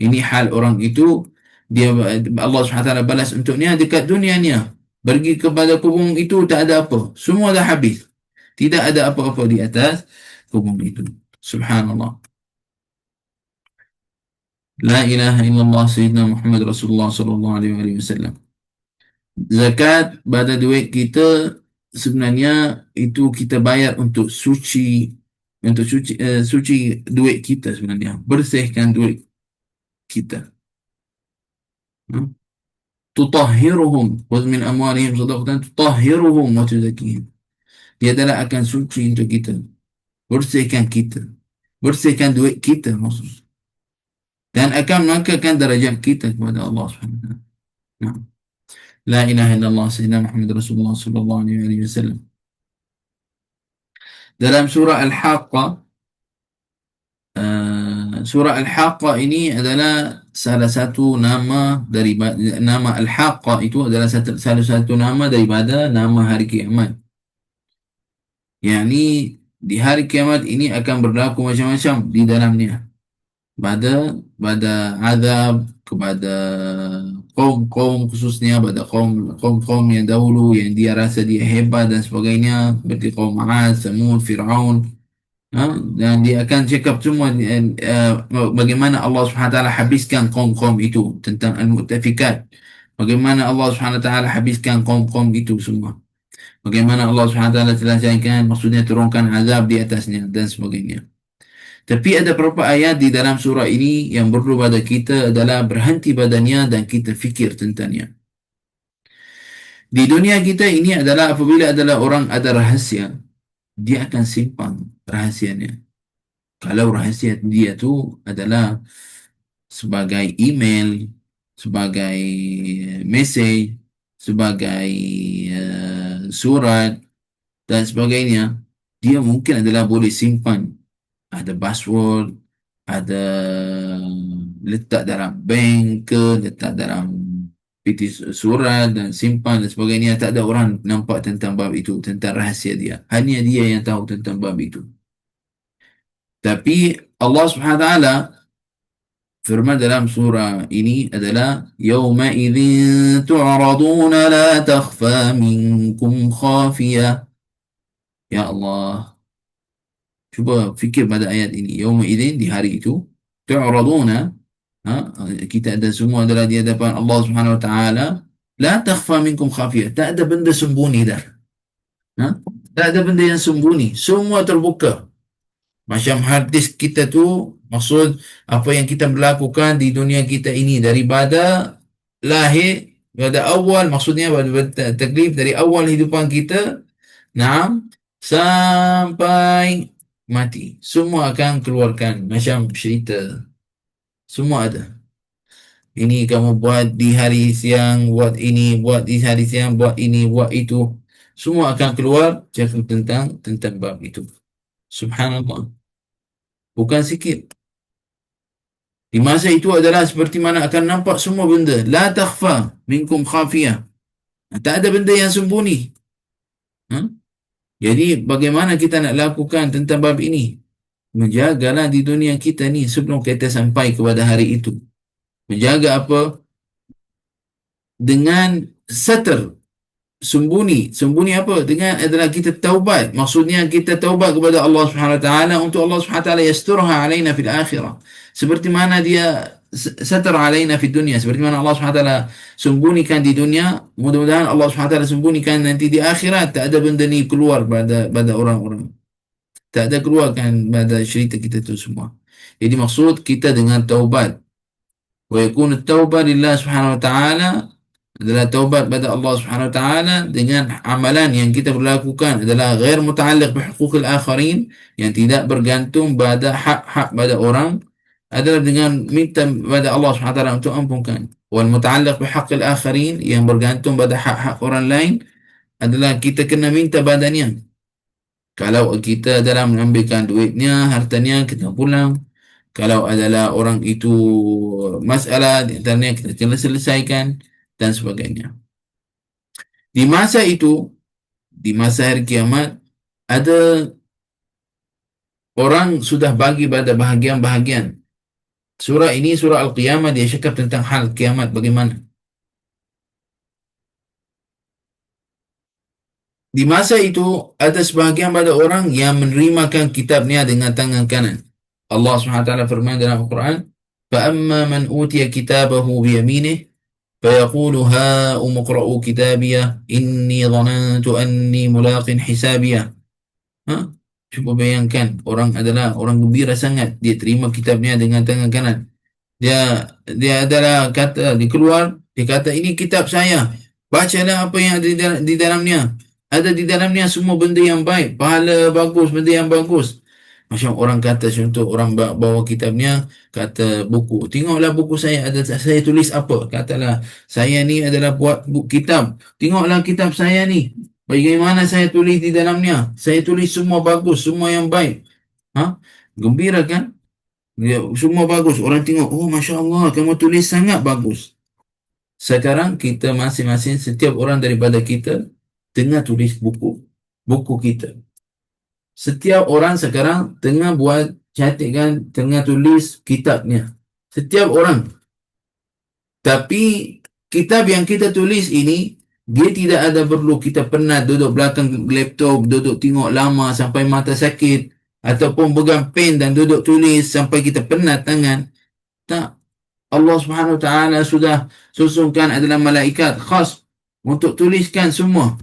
Ini hal orang itu, dia Allah Subhanahu Wa Taala balas untuknya dekat dunianya. Pergi kepada kubur itu tak ada apa. Semua dah habis. Tidak ada apa-apa di atas kubur itu. Subhanallah. La ilaha illallah Sayyidina Muhammad Rasulullah sallallahu alaihi wasallam. Zakat pada duit kita sebenarnya itu kita bayar untuk suci duit kita sebenarnya, bersihkan duit kita. Tutahhiruhum wa min amwalihim sadaqatan tutahhiruhum wa tuzakkihim. Dia adalah akan suci untuk kita, bersihkan kita, bersihkan duit kita maksud, dan akan mengangkatkan darjat kita kepada Allah Subhanahu wa taala. La ilaha illallah Sayyidina Muhammad Rasulullah sallallahu alaihi wasallam. Dalam surah Al-Haqqah, surah Al-Haqqah ini adalah salah satu nama dari nama Al-Haqqah, itu adalah salah satu nama daripada nama hari kiamat. Yani di hari kiamat ini akan berlaku macam-macam di dalamnya. Pada azab kepada kaum-kaum, khususnya pada kaum yang dahulu yang dia rasa dia hebat dan sebagainya, seperti kaum Ad, Samud, Fir'aun. Dan dia akan cakap semua bagaimana Allah SWT habiskan kaum-kaum itu, tentang Al-Mu'tafikat. Bagaimana Allah SWT habiskan kaum-kaum itu semua. Bagaimana Allah SWT telah jadikan, maksudnya turunkan azab di atasnya dan sebagainya. Tapi ada beberapa ayat di dalam surah ini yang perlu pada kita adalah berhenti padanya dan kita fikir tentangnya. Di dunia kita ini adalah apabila adalah orang ada rahasia, dia akan simpan rahasianya. Kalau rahasia dia tu adalah sebagai email, sebagai message, sebagai surat dan sebagainya, dia mungkin adalah boleh simpan. Ada password, ada letak dalam bank ke, letak dalam peti surat dan simpan dan sebagainya. Tak ada orang nampak tentang bab itu, tentang rahasia dia. Hanya dia yang tahu tentang bab itu. Tapi Allah Subhanahu Wa Taala firman dalam surah ini adalah yauma idzin tu'raduna la takhfa minkum khafiyah. Ya Allah, cuba fikir pada ayat ini. Yauma idzin, di hari itu, tu'raduna, kita ada semua adalah di hadapan Allah Subhanahu Wa Taala, la takhfa minkum khafiyah. Tak ada benda sembunyi dah. Tak ada benda yang sembunyi, semua terbuka. Macam hard disk kita tu, maksud apa yang kita melakukan di dunia kita ini daripada lahir, pada awal, maksudnya pada taklif, dari awal hidupan kita, sampai mati, semua akan keluarkan macam cerita. Semua ada. Ini kamu buat di hari siang, buat ini, buat di hari siang, buat ini, buat itu. Semua akan keluar cakap tentang bab itu. Subhanallah. Bukan sikit. Di masa itu adalah seperti mana akan nampak semua benda. La takhfa minkum khafiyah. Tak ada benda yang sembunyi. Jadi bagaimana kita nak lakukan tentang bab ini? Menjagalah di dunia kita ni sebelum kita sampai kepada hari itu. Menjaga apa? Dengan satar. Sembunyi apa? Dengan adalah kita taubat. Maksudnya kita taubat kepada Allah Subhanahu Wa Taala untuk Allah Subhanahu Wa Taala yasturha alaina fil akhirah. Seperti mana dia satar alaina fi dunia, seperti mana Allah SWT sembunyikan di dunia, mudah-mudahan Allah SWT sembunyikan nanti di akhirat. Tak ada benda ni keluar pada orang-orang, tak ada keluarkan pada cerita kita tu semua. Jadi maksud kita dengan taubat, wa yakun at-taubah lillah subhanahu wa ta'ala, adalah taubat pada Allah Subhanahu Wa Taala dengan amalan yang kita berlakukan adalah ghair muta'alliq bi huquqil akharin, yang tidak bergantung pada hak-hak pada orang, adalah dengan minta pada Allah Subhanahu Wa Taala untuk ampunkan. Wal muta'alliq bi haqqil akharin, yang bergantung pada hak-hak orang lain, adalah kita kena minta padanya. Kalau kita dalam mengambilkan duitnya, hartanya, kita pulang. Kalau adalah orang itu masalah di antaranya, kita kena selesaikan dan sebagainya. Di masa itu, di masa hari kiamat, ada orang sudah bagi pada bahagian-bahagian. Surah ini, surah Al-Qiyamah, dia cakap tentang hal kiamat bagaimana. Di masa itu, ada sebahagian pada orang yang menerimakan kitabnya dengan tangan kanan. Allah SWT firman dalam Al-Quran, فَأَمَّا مَنْ أُوتِيَ كِتَابَهُ بِيَمِينِهِ فَيَقُولُ هَاؤُمُ اقْرَءُوا كِتَابِيَهْ إِنِّي ظَنَنْتُ أَنِّي مُلَاقٍ حِسَابِيَهْ. Ha? Cuba bayangkan, orang adalah orang gembira sangat, dia terima kitabnya dengan tangan kanan. Dia adalah kata, dia keluar, dia kata, ini kitab saya, bacalah apa yang ada di dalamnya. Ada di dalamnya semua benda yang baik, pahala bagus, benda yang bagus. Macam orang kata, contoh orang bawa kitabnya, kata buku, tengoklah buku saya, ada saya tulis apa. Katalah, saya ni adalah buat kitab, tengoklah kitab saya ni, bagaimana saya tulis di dalamnya. Saya tulis semua bagus, semua yang baik. Ha? Gembira kan? Dia, semua bagus. Orang tengok, oh Masya Allah, kamu tulis sangat bagus. Sekarang kita masing-masing, setiap orang daripada kita, tengah tulis buku. Buku kita. Setiap orang sekarang tengah buat cantikkan, tengah tulis kitabnya. Setiap orang. Tapi kitab yang kita tulis ini, dia tidak ada perlu kita penat duduk belakang laptop, duduk tengok lama sampai mata sakit, ataupun pegang pen dan duduk tulis sampai kita penat tangan. Tak. Allah Subhanahu Wa Taala sudah susunkan adalah malaikat khas untuk tuliskan semua.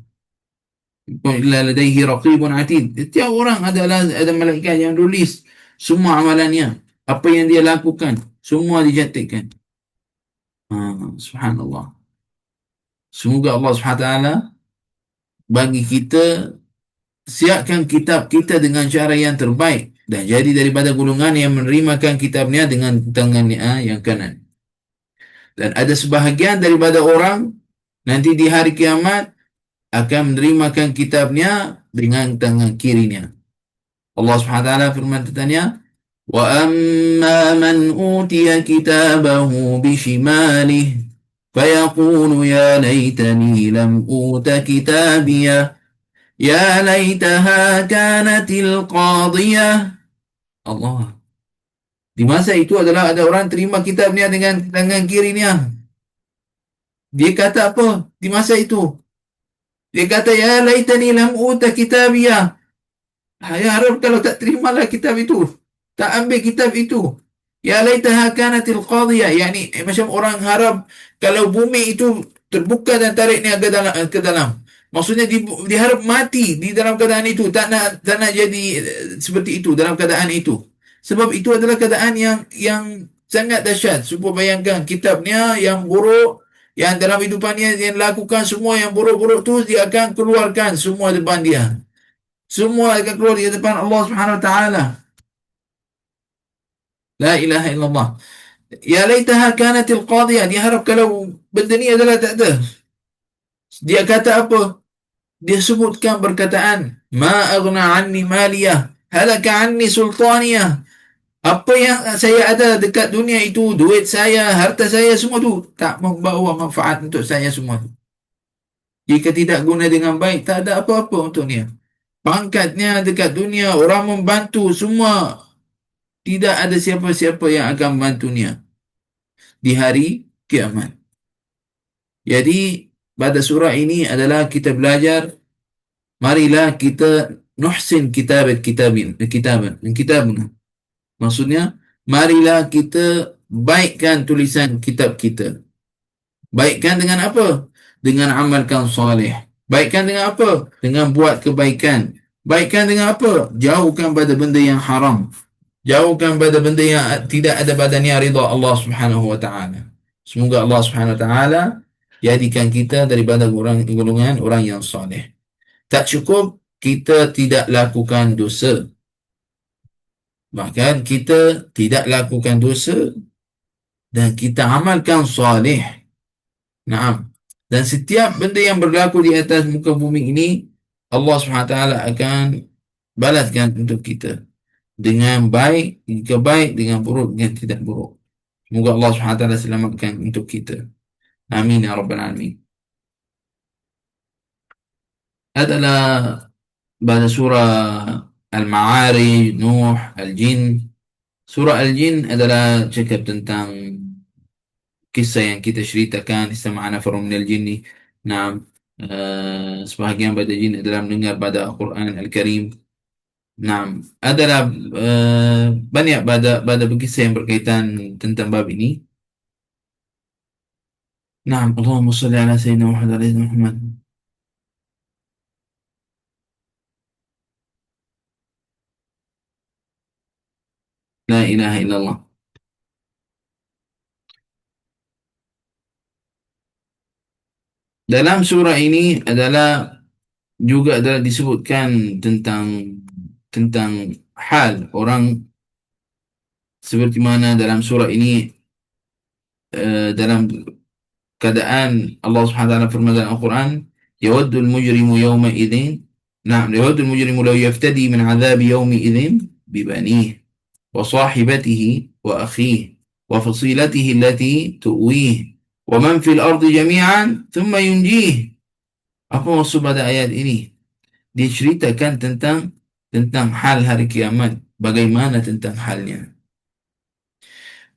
Illa ladaihi raqibun atid. Setiap orang ada malaikat yang tulis semua amalannya, apa yang dia lakukan, semua dicatatkan. Subhanallah. Semoga Allah Subhanahu Wa Taala bagi kita, siapkan kitab kita dengan cara yang terbaik dan jadi daripada golongan yang menerimakan kitabnya dengan tangannya yang kanan. Dan ada sebahagian daripada orang nanti di hari kiamat akan menerimakan kitabnya dengan tangan kirinya. Allah Subhanahu Wa Taala firman tentangnya, wa amma man utiya kitabahu bishimalihi fayaqulu ya laitani lam uta kitabiyah ya laitaha kanatil qadiyah. Allah. Di masa itu adalah ada orang terima kitabnya dengan tangan kirinya. Dia kata apa di masa itu? Dia kata, ya laitani lam uta kitabiyah. Ya harap kalau tak terimalah kitab itu, tak ambil kitab itu. Ya laitaha kanatil qadiyah. Yani macam orang harap kalau bumi itu terbuka dan tariknya ke dalam. Maksudnya diharap mati di dalam keadaan itu, tak nak jadi seperti itu dalam keadaan itu. Sebab itu adalah keadaan yang sangat dahsyat. Cuba bayangkan kitabnya yang buruk, yang dalam hidupannya dia lakukan semua yang buruk-buruk tu, dia akan keluarkan semua depan dia. Semua akan keluar di depan Allah Subhanahu Wa Taala. La ilaha illallah. Ya laitaha kanatil qadiyah. Dia harap kalau benda ni adalah tak ada. Dia kata apa? Dia sebutkan perkataan, ma aghna anni maliyah, halaka anni sultaniyah. Apa yang saya ada dekat dunia itu, duit saya, harta saya, semua tu tak membawa manfaat untuk saya semua. Jika tidak guna dengan baik, tak ada apa-apa untuk dia. Pangkatnya dekat dunia, orang membantu, semua tidak ada siapa-siapa yang akan membantunya di hari kiamat. Jadi pada surah ini adalah kita belajar, marilah kita nuhsin kitabin. Maksudnya, marilah kita baikkan tulisan kitab kita. Baikkan dengan apa? Dengan amalkan soleh. Baikkan dengan apa? Dengan buat kebaikan. Baikkan dengan apa? Jauhkan pada benda yang haram. Jauhkan pada benda yang tidak ada badannya ridha Allah Subhanahu wa taala. Semoga Allah Subhanahu wa taala jadikan kita daripada golongan orang yang soleh. Tak cukup kita tidak lakukan dosa. Bahkan kita tidak lakukan dosa dan kita amalkan soleh. Naam. Dan setiap benda yang berlaku di atas muka bumi ini, Allah SWT akan balaskan untuk kita. Dengan baik, jika baik, dengan buruk, dengan tidak buruk. Semoga Allah SWT selamatkan untuk kita. Amin ya Rabbal Alamin. Adalah pada surah Al-Ma'arij, Nuh, Al-Jin. Surah Al-Jin adalah cakap tentang kisah yang kita ceritakan. Istama'ana farum minal jinni. Nah, sebahagian pada jin adalah mendengar pada Al-Quran Al-Karim. Nah, adalah banyak pada kisah yang berkaitan tentang bab ini. Nah, Allahumma salli ala Sayyidina Muhammad wa ala ali Muhammad. La ilaha illallah. Dalam surah ini juga adalah disebutkan tentang hal orang seperti mana dalam surah ini dalam keadaan Allah Subhanahu wa taala firman dalam Al-Quran, yawaddul mujrimu yawma idzin, na'am, yawaddul mujrimu law yaftadi min 'adzabi yawmi idzin bi banihi wa sahibatihi wa akhihi wa fasilatihi allati tuwihi wa man fil ardi jami'an thumma yunjih. Apa maksud pada ayat ini? Dia ceritakan tentang hal hari kiamat, bagaimana tentang halnya.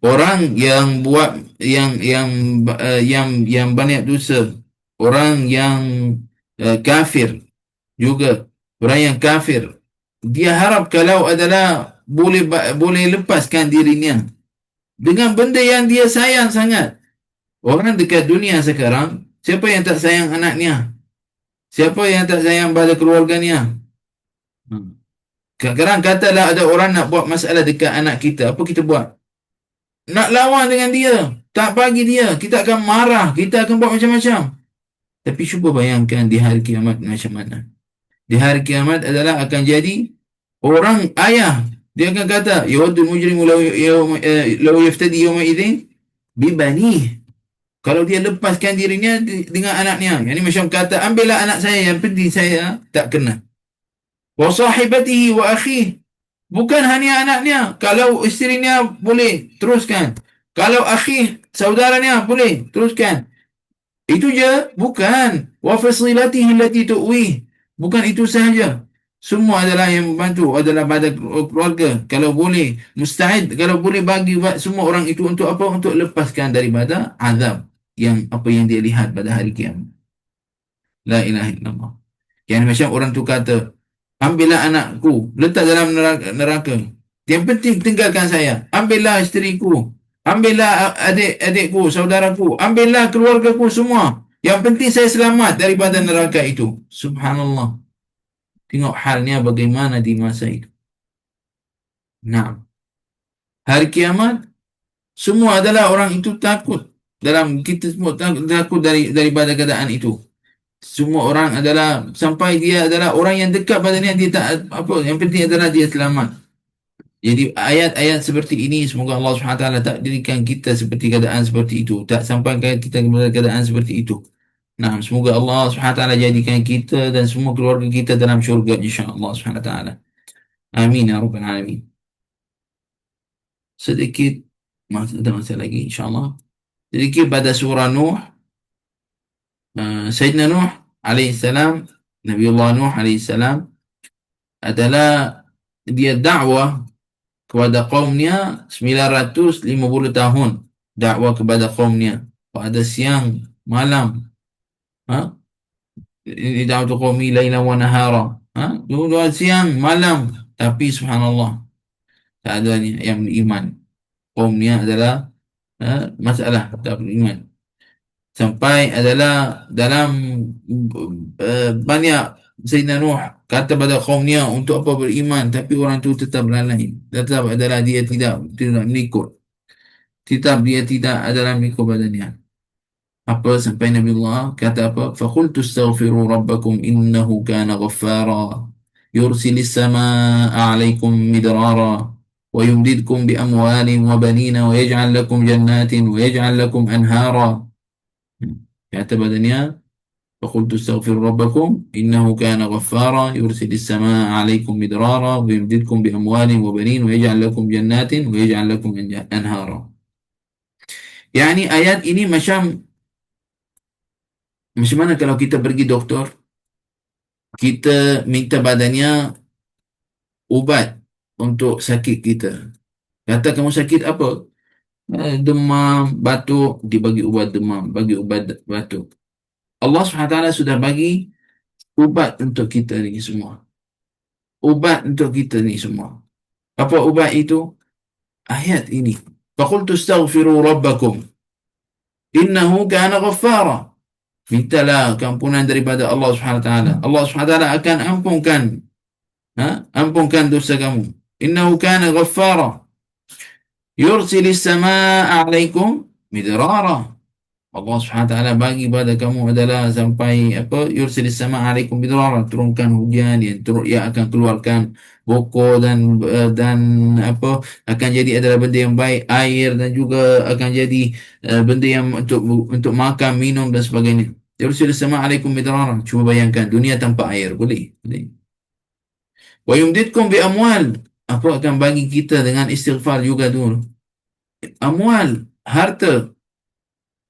Orang yang buat yang banyak dosa, orang yang kafir juga, orang yang kafir, dia harap kalau adalah boleh lepaskan dirinya dengan benda yang dia sayang sangat. Orang dekat dunia sekarang, siapa yang tak sayang anaknya? Siapa yang tak sayang pada keluarganya? Kadang-kadang katalah ada orang nak buat masalah dekat anak kita, apa kita buat? Nak lawan dengan dia, tak bagi dia, kita akan marah, kita akan buat macam-macam. Tapi cuba bayangkan di hari kiamat macam mana. Di hari kiamat adalah akan jadi orang ayah, dia akan kata, yawaddul mujrimu law yaftadi yawma idzin bi banih. Kalau dia lepaskan dirinya dengan anaknya, yang ini macam kata, ambillah anak saya, yang penting saya tak kena. Wa sahibatihi wa akhihi. Bukan hanya anaknya. Kalau isterinya boleh, teruskan. Kalau akhir, saudaranya boleh, teruskan. Itu je? Bukan. Wa fasilatihi allati tu'wih. Bukan itu sahaja. Semua adalah yang membantu, adalah pada keluarga. Kalau boleh, mustahid. Kalau boleh bagi semua orang itu untuk apa? Untuk lepaskan daripada azab. Apa yang dia lihat pada hari kiamat. La ilaha illallah. Yang macam orang tu kata, ambillah anakku, letak dalam neraka. Yang penting tinggalkan saya. Ambillah isteriku. Ambillah adik-adikku, saudaraku. Ambillah keluargaku semua. Yang penting saya selamat daripada neraka itu. Subhanallah. Tengok halnya bagaimana di masa itu. Nah, hari kiamat, semua adalah orang itu takut. Kita semua takut daripada keadaan itu. Semua orang adalah sampai dia adalah orang yang dekat padanya, dia tak apa, yang penting adalah dia selamat. Jadi ayat-ayat seperti ini semoga Allah SWT takdirkan kita seperti keadaan seperti itu, tak sampai kita kepada keadaan seperti itu. Nah, semoga Allah SWT jadikan kita dan semua keluarga kita dalam syurga insya-Allah SWT. Amin ya rabbal alamin. Sedikit ada masa lagi insya-Allah. Sedikit pada surah Nuh. Sayyidina Nuh alaihissalam, Nabiullah Nuh alaihissalam adalah dia dakwah kepada kaumnya 950 tahun. Dakwah kepada kaumnya pada siang malam. Ha? Ini dakwah qaumi lailan wa nahara. Ha? Dua siang malam. Tapi subhanallah, tak ada yang beriman. Kaumnya adalah masalah tak beriman. Sampai adalah dalam banyak Sayyidina Nuh kata pada kaumnya untuk apa beriman, tapi orang tu tetap lalai, tetap adalah dia tidak mengikut, tetap dia tidak adalah mengikut badannya. Apa sampai Nabi Allah kata apa? Faqultu astaghfiru rabbakum innahu kana ghaffara yursilis samaa'a 'alaikum midrara wa yumdidkum bi amwalin wa banina wa yaj'al lakum jannatin wa yaj'al lakum anhara. Kata badannya فقلت استغفروا ربكم إنه كان غفارا يرسل السماء عليكم مدرارا ويمددكم بأموال وبنين ويجعل لكم جنات ويجعل لكم أنهارا. يعني ayat ini macam mana kalau kita pergi doktor, kita minta badannya ubat untuk sakit kita. Kata kamu sakit apa? Demam, batuk, dibagi ubat demam, bagi ubat batuk. Allah SWT sudah bagi ubat untuk kita ni semua. Ubat untuk kita ni semua. Apa ubat itu? Ayat ini. Faqultu astaghfiru rabbakum innahu kana ghaffara. Mintalah keampunan daripada Allah SWT. Allah SWT akan ampunkan dosa kamu. Innahu kana ghaffara yursilis samaa'a 'alaikum midrara. Allah SWT bagi pada kamu adalah sampai apa, yursilis samaa'a 'alaikum midrara, turunkan hujan yang akan keluarkan pokok dan apa, akan jadi adalah benda yang baik, air, dan juga akan jadi benda yang untuk makan, minum dan sebagainya. Yursilis samaa'a 'alaikum midrara. Cuba bayangkan dunia tanpa air, boleh? Wa yumdidkum bi amwal. Apa akan bagi kita dengan istighfar juga dulu. Amwal, harta,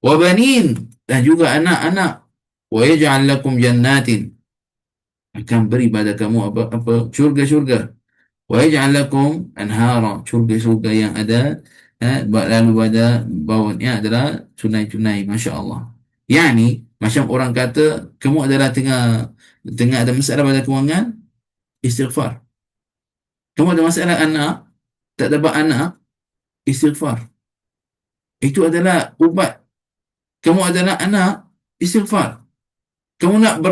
wa banin, dan juga anak-anak. Wa yaj'al lakum jannatin, akan beri pada kamu apa syurga-syurga. Wa yaj'al lakum anhara, syurga-syurga yang ada lalu pada bawahnya adalah sungai-sungai, masya-Allah. Yani macam orang kata kamu adalah tengah ada masalah pada kewangan, istighfar. Kamu ada masalah anak, tak dapat anak, istighfar. Itu adalah ubat. Kamu adalah anak, istighfar. Kamu nak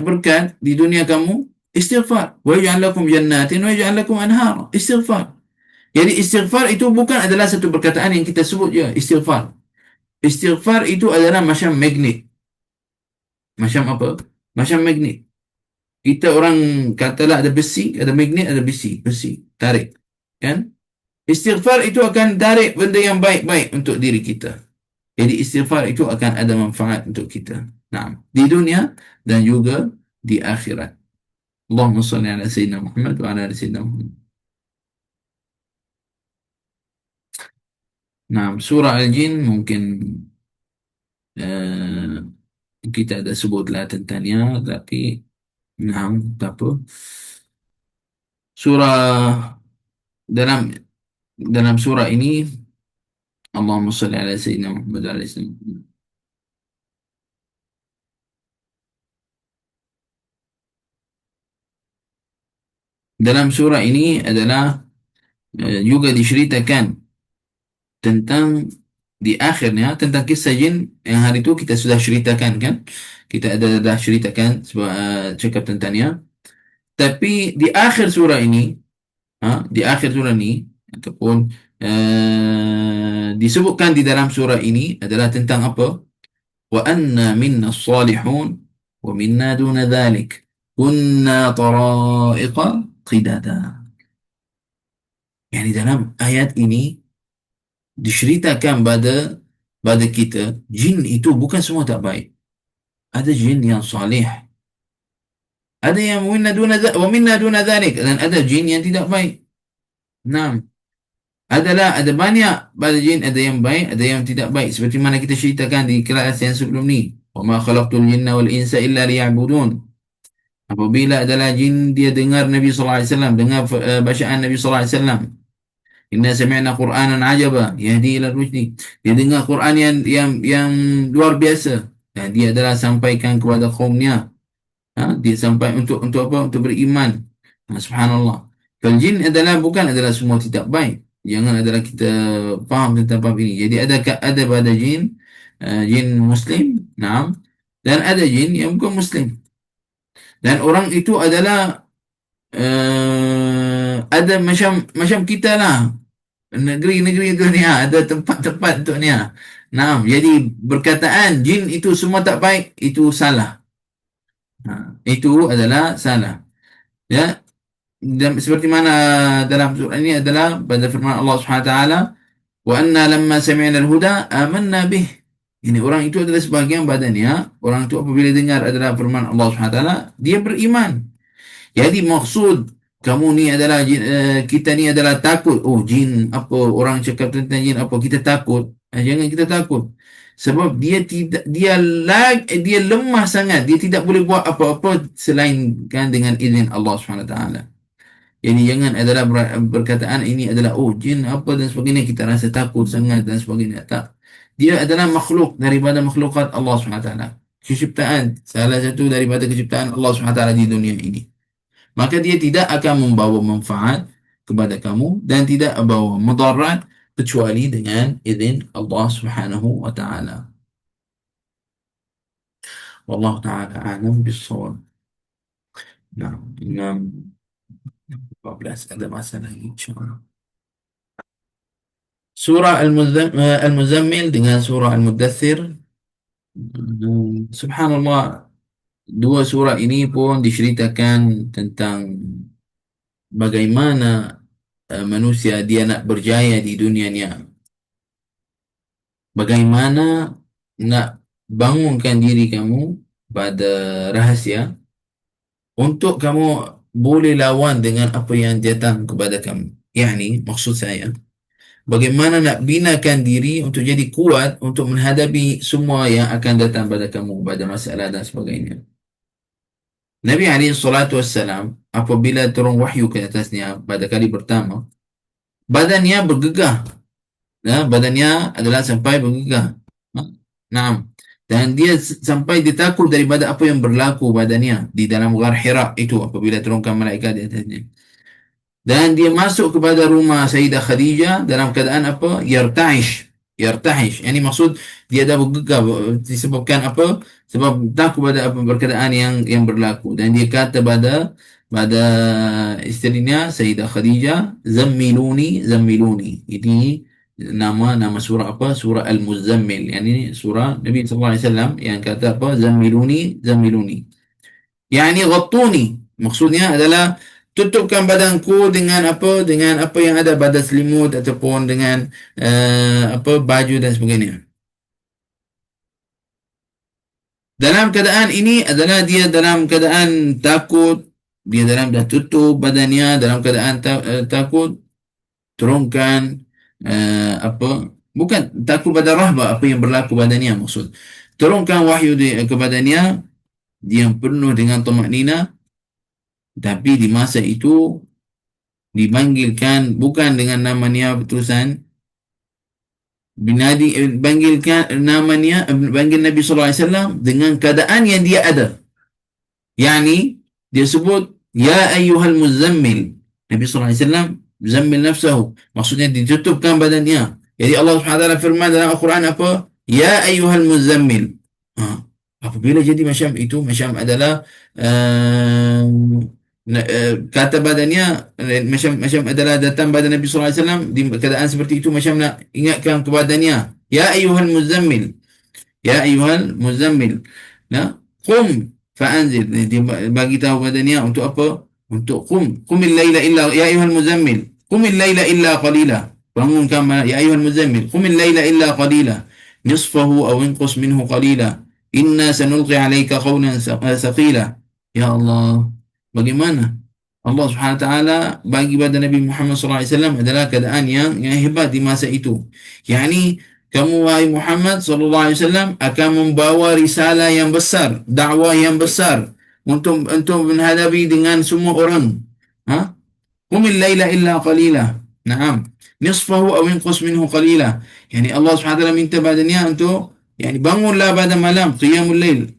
berkat di dunia kamu, istighfar. Wa yaj'al lakum jannatin wa yaj'al lakum anhara. Istighfar. Jadi istighfar itu bukan adalah satu perkataan yang kita sebut je, istighfar. Istighfar itu adalah macam magnet. Macam apa? Macam magnet. Kita orang katalah ada besi, ada magnet, ada besi, tarik. Kan? Istighfar itu akan tarik benda yang baik-baik untuk diri kita. Jadi istighfar itu akan ada manfaat untuk kita. Nah, di dunia dan juga di akhirat. Allahumma salli ala Sayyidina Muhammad wa ala ali Sayyidina Muhammad. Nah, surah Al-Jin mungkin kita ada sebutlah tentangnya, tapi nah, tak apa. Surah dalam surah ini Allahumma salli ala Sayyidina Muhammad wa ala ali Sayyidina Muhammad. Dalam surah ini adalah juga diceritakan tentang di akhirnya tentang kisah jin yang hari itu kita sudah ceritakan, kan? Kita dah ceritakan cakap tentangnya. Tapi di akhir surah ini, ataupun disebutkan di dalam surah ini adalah tentang apa? Wa anna minna salihun wa minna duna dhalik kunna tara'iqa qidada. Yani dalam ayat ini diceritakan pada kita, jin itu bukan semua tak baik. Ada jin yang salih, ada yang wa minna duna dhalik, dan ada jin yang tidak baik. Nah, ada banyak pada jin, ada yang baik, ada yang tidak baik, seperti mana kita ceritakan di kelas yang sebelum ni. Wa ma khalaqtul jinna wal insa illa liya'budun. Apabila adalah jin dia dengar Nabi sallallahu alaihi wasallam, dengar bacaan Nabi sallallahu alaihi wasallam, inna sami'na Qur'anan ajaba yahdi ila rusydi, dia dengar Quran yang luar biasa, dan dia adalah sampaikan kepada kaumnya. Dia sampai untuk apa? Untuk beriman. Subhanallah. Kalau jin bukan adalah semua tidak baik. Jangan adalah kita faham tentang bab ini. Jadi ada pada jin, jin Muslim, naam, dan ada jin yang bukan Muslim. Dan orang itu adalah ada macam macam kita lah, negeri-negeri dunia ada tempat-tempat untuk ni. Naam, jadi berkataan jin itu semua tak baik, itu salah. Itu adalah salah. Ya, dan seperti mana dalam surah ini adalah pada firman Allah Subhanahu wa taala, wa anna lamma sami'na al-huda amanna bih. Ini orang itu adalah sebahagian badannya. Orang itu apabila dengar adalah firman Allah Subhanahu wa taala, dia beriman. Jadi maksud kamu ni adalah kita ni adalah takut. Oh, jin apa, orang cakap tentang jin apa, kita takut. Jangan kita takut. Sebab dia tidak, dia lemah sangat. Dia tidak boleh buat apa-apa selainkan dengan izin Allah Subhanahu wa taala. Jadi jangan adalah berkataan ini adalah oh jin apa dan sebagainya, kita rasa takut sangat dan sebagainya. Tak. Dia adalah makhluk daripada makhlukat Allah Subhanahu wa taala. Ciptaan, salah satu daripada ciptaan Allah Subhanahu wa taala di dunia ini. Maka dia tidak akan membawa manfaat kepada kamu dan tidak membawa mudarat kecuali dengan izin Allah Subhanahu wa taala. Wallahu taala a'lam bis-shawab. Nah, 14 ada masa lagi insyaallah. Surah Al-Muzammil dengan surah Al-Muddathir. Subhanallah, dua surah ini pun diceritakan tentang bagaimana manusia dia nak berjaya di dunia ni. Bagaimana nak bangunkan diri kamu pada rahasia untuk kamu boleh lawan dengan apa yang datang kepada kamu. Yani, maksud saya, bagaimana nak binakan diri untuk jadi kuat untuk menghadapi semua yang akan datang pada kamu, pada masalah dan sebagainya. Nabi SAW apabila turun wahyu ke atasnya pada kali pertama, badannya bergegah. Badannya adalah sampai bergegah. Naam. Dan dia sampai dia takut daripada apa yang berlaku badannya di dalam Ghar Hira itu apabila turunkan malaikat di atasnya. Dan dia masuk kepada rumah Sayyidah Khadijah dalam keadaan apa? Yarta'ish. Yarta'ish. Ini maksud dia dah bergegar disebabkan apa? Sebab takut pada apa perkataan yang berlaku. Dan dia kata pada isterinya Sayyidah Khadijah, Zammiluni, Zammiluni. Ini nama surah apa? Surah Al-Muzammil. Yang ini surah Nabi SAW yang kata apa? Zammiluni, Zammiluni. Yani ghattuni. Maksudnya adalah tutupkan badanku dengan apa? Dengan apa yang ada pada selimut ataupun dengan apa baju dan sebagainya. Dalam keadaan ini adalah dia dalam keadaan takut, dia dalam dah tutup badannya dalam keadaan takut, turunkan apa? Bukan takut pada rahbah apa yang berlaku badannya maksud. Turunkan wahyu kepadanya, dia penuh dengan tumaknina. Tapi di masa itu dipanggilkan bukan dengan namanya berterusan, panggilkan namanya, panggil Nabi SAW dengan keadaan yang dia ada. Yani dia sebut ya ayyuhal muzammil. Nabi SAW zammil nafsahu, maksudnya ditutupkan badannya. Jadi Allah SWT firman dalam Al-Quran apa? Ya ayyuhal muzammil. Apabila jadi macam itu, macam adalah kata badannya macam adalah datang badan Nabi sallallahu alaihi wasallam di keadaan seperti itu, macam nak ingatkan kepadanya, ya ayyuhal muzammil, ya ayyuhal muzammil, qum fa'anzir. Dia bagi tahu badannya untuk apa? Untuk qumil laila illa, ya ayyuhal muzammil qumil laila illa qalila. Bangunkan ya ayyuhal muzammil qumil laila illa qalila nisfahu aw inqus minhu qalila inna sanulqi 'alayka qawlan thaqila. Ya Allah, bagaimana Allah Subhanahu Wa Taala bagi pada Nabi Muhammad SAW adalah keadaan yang hebat di masa itu. Yani kamu wahai Muhammad SAW akan membawa risalah yang besar, dakwah yang besar untuk menghadapi dengan semua orang. Qumil laila illa qalila. Naam. Nisfahu aw inqus minhu qalila. Yani Allah Subhanahu Wa Taala minta badannya untuk bangunlah pada malam qiyamul lail.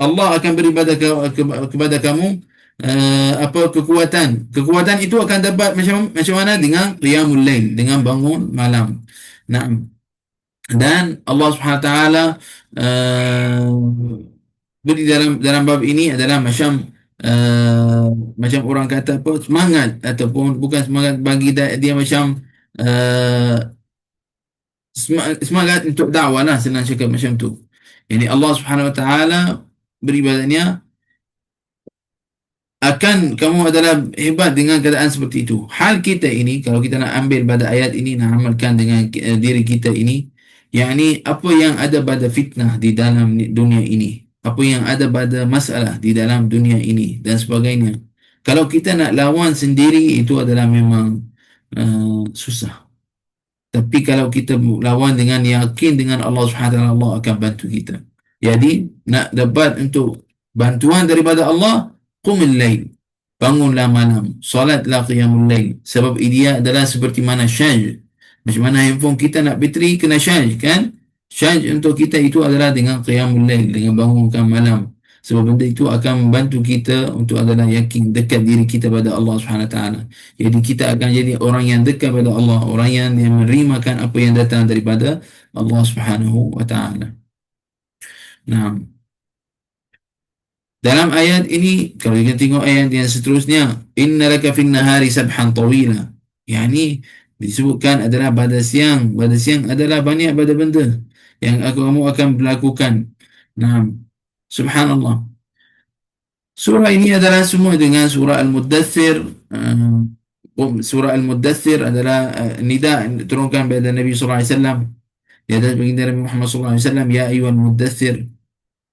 Allah akan beri kepada kamu apa kekuatan itu akan dapat macam mana dengan qiyamul lail, dengan bangun malam. Nah, dan Allah Subhanahu Wa Taala beri dalam bab ini adalah uh, macam orang kata apa, semangat ataupun bukan semangat bagi dia macam uh, semangat untuk dakwah lah, senang cakap macam tu. Yani Allah Subhanahu Wa Taala beri badannya akan kamu adalah hebat dengan keadaan seperti itu. Hal kita ini, kalau kita nak ambil pada ayat ini, nak amalkan dengan diri kita ini, yakni apa yang ada pada fitnah di dalam dunia ini, apa yang ada pada masalah di dalam dunia ini dan sebagainya. Kalau kita nak lawan sendiri, itu adalah memang susah. Tapi kalau kita lawan dengan yakin dengan Allah Subhanahu Wa Taala, Allah akan bantu kita. Jadi nak dapat untuk bantuan daripada Allah, qumil lail, bangunlah malam, salatlah qiyamul lail. Sebab dia adalah seperti mana syarj. Macam mana handphone kita nak bateri, kena syarj kan? Syarj untuk kita itu adalah dengan qiyamul lail, dengan bangunkan malam. Sebab benda itu akan membantu kita untuk adalah yakin dekat diri kita pada Allah Subhanahu Wa Taala. Jadi kita akan jadi orang yang dekat pada Allah, orang yang menerimakan apa yang datang daripada Allah Subhanahu Wa Taala. Nah, dalam ayat ini kalau kita tengok ayat yang seterusnya, inna laka fin nahari sabhan tawila. Yani disebutkan adalah pada siang. Pada siang adalah banyak pada benda yang kamu akan berlakukan. Nah, subhanallah. Surah ini adalah semua dengan surah Al-Muddathir. Surah Al-Muddathir adalah nida diturunkan pada Nabi sallallahu alaihi wasallam. Ya, dan baginda Nabi Muhammad sallallahu alaihi wasallam, ya ayyuhal muddathir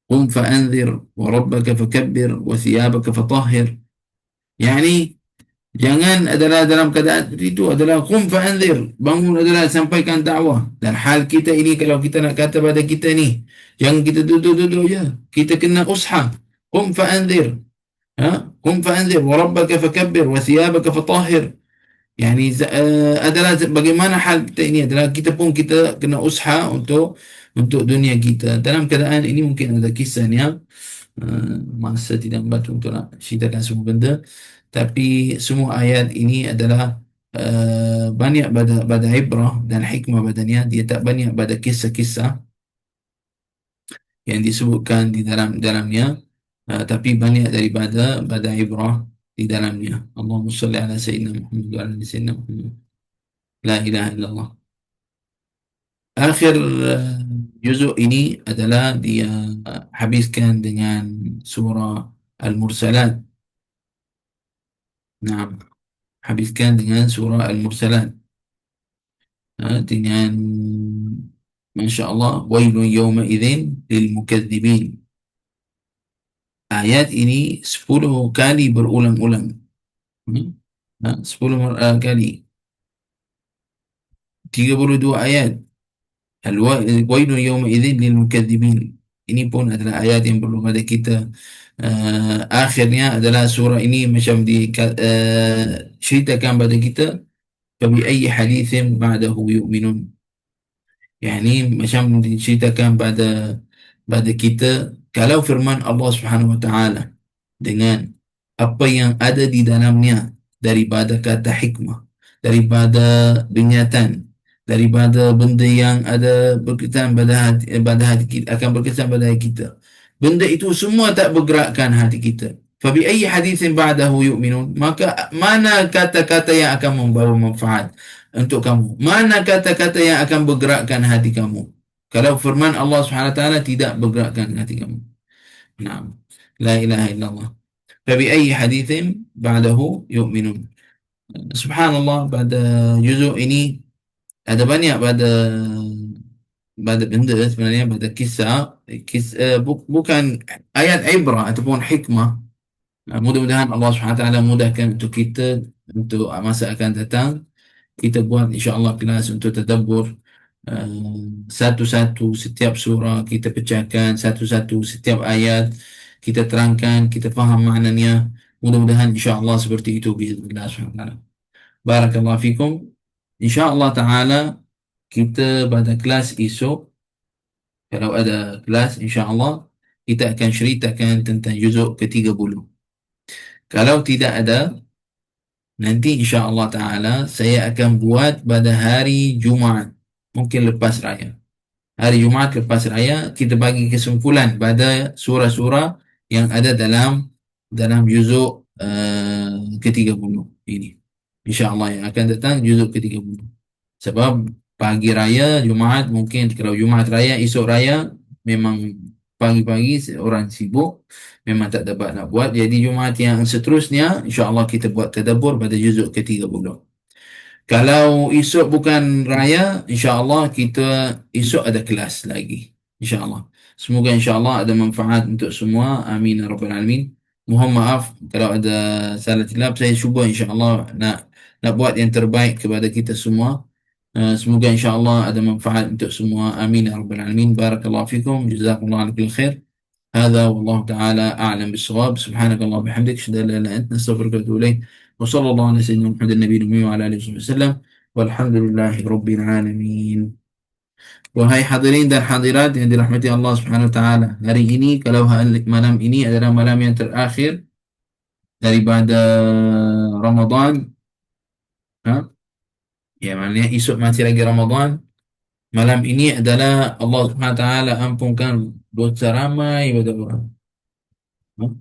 qum fa'anzir wa rabbaka fakabbir wa thiyabaka fatahhir. Yani jangan adalah dalam keadaan itu adalah qum fa'anzir, bangun adalah sampaikan dakwah. Dan hal kita ini, kalau kita nak kata pada kita ni, jangan kita duduk-duduk je, kita kena usha. Qum fa'anzir, qum fa'anzir wa rabbaka fakabbir wa thiyabaka fatahhir. Yani adalah bagaimana hal kita ini, adalah kita pun kita kena usaha untuk dunia kita. Dalam keadaan ini mungkin ada kisahnya, masa tidak membantu untuk nak ceritakan semua benda, tapi semua ayat ini adalah banyak pada ibrah dan hikmah badanya. Dia tak banyak pada kisah-kisah yang disebutkan di dalamnya, tapi banyak daripada ibrah di dalamnya. Allahumma salli ala sayyidina Muhammad wa ala ali sayyidina Muhammad. La ilaha illallah. Akhir juzuk ini adalah dia habiskan dengan surah Al-Mursalat. Nah, habiskan dengan surah Al-Mursalat. Dengan Masya Allah, wailun yawma idzin lil mukadzibin. Ayat ini 10 kali berulang-ulang. 10 kali. 32 ayat. Al-wailun yawma idzin lil mukadzibin. Ini pun adalah ayat yang perlu pada kita. Akhirnya adalah surah ini macam ceritakan pada kita, fabi ayyi hadithin ba'dahu yu'minun. Yani macam diceritakan pada kita, kalau firman Allah Subhanahu Wa Taala dengan apa yang ada di dalamnya daripada kata hikmah, daripada binatang, daripada benda yang ada berkaitan pada hati kita, akan berkesan pada hati kita. Benda itu semua tak bergerakkan hati kita. Fabi ayyi hadithin ba'dahu yu'minun. Maka mana kata-kata yang akan membawa manfaat untuk kamu? Mana kata-kata yang akan bergerakkan hati kamu? Kalau firman Allah Subhanahu Wa Taala tidak bergerakkan hati kamu. Naam. La ilaha illallah. Fabi ayyi hadithin ba'dahu yu'minun. Subhanallah, pada juzuk ini ada banyak pada benda sebenarnya, pada kisah bukan ayat ibrah ataupun hikmah. Mudah-mudahan Allah SWT mudahkan untuk kita untuk masa akan datang. Kita buat insya-Allah kelas untuk tadabbur satu-satu setiap surah, kita pecahkan satu-satu setiap ayat, kita terangkan, kita faham maknanya. Mudah-mudahan insya-Allah seperti itu biiznillah subhanahu. Barakallahu fikum. Insya-Allah taala kita pada kelas esok, kalau ada kelas insya-Allah, kita akan ceritakan tentang juzuk ke-30. Kalau tidak ada, nanti insya Allah Ta'ala saya akan buat pada hari Jumaat. Mungkin lepas raya. Hari Jumaat lepas raya, kita bagi kesimpulan pada surah-surah yang ada dalam juzuk ke-30 ini. Insya Allah yang akan datang juzuk ke-30. Sebab pagi raya, Jumaat mungkin kalau Jumaat raya, esok raya memang pagi-pagi orang sibuk, memang tak dapat nak buat. Jadi Jumaat yang seterusnya, insya Allah kita buat tadabbur pada juzuk ke-30. Kalau esok bukan raya, insya-Allah kita esok ada kelas lagi. Insya-Allah. Semoga insya-Allah ada manfaat untuk semua. Amin ya rabbal alamin. Mohon maaf kalau ada salah silap. Saya cuba insya-Allah nak buat yang terbaik kepada kita semua. Semoga insya-Allah ada manfaat untuk semua. Amin ya rabbal alamin. Barakallahu fikum. Jazakumullah kull khair. هذا والله تعالى أعلم بالصواب. سبحانك اللهم وبحمدك أشهد أن لا إله إلا أنت نستغفرك ونتوب إليك وصلى الله على سيدنا محمد النبي الأمي وعلى آله وصحبه وسلم والحمد لله رب العالمين. Wahai hadirin dan hadirat yang dirahmati Allah Subhanahu wa taala. Hari ini kalau malam ini adalah malam yang terakhir daripada Ramadan, ha? Ya, maknanya esok masih lagi Ramadan. Malam ini adalah Allah Subhanahu wa taala ampunkan dosa ramai pada orang.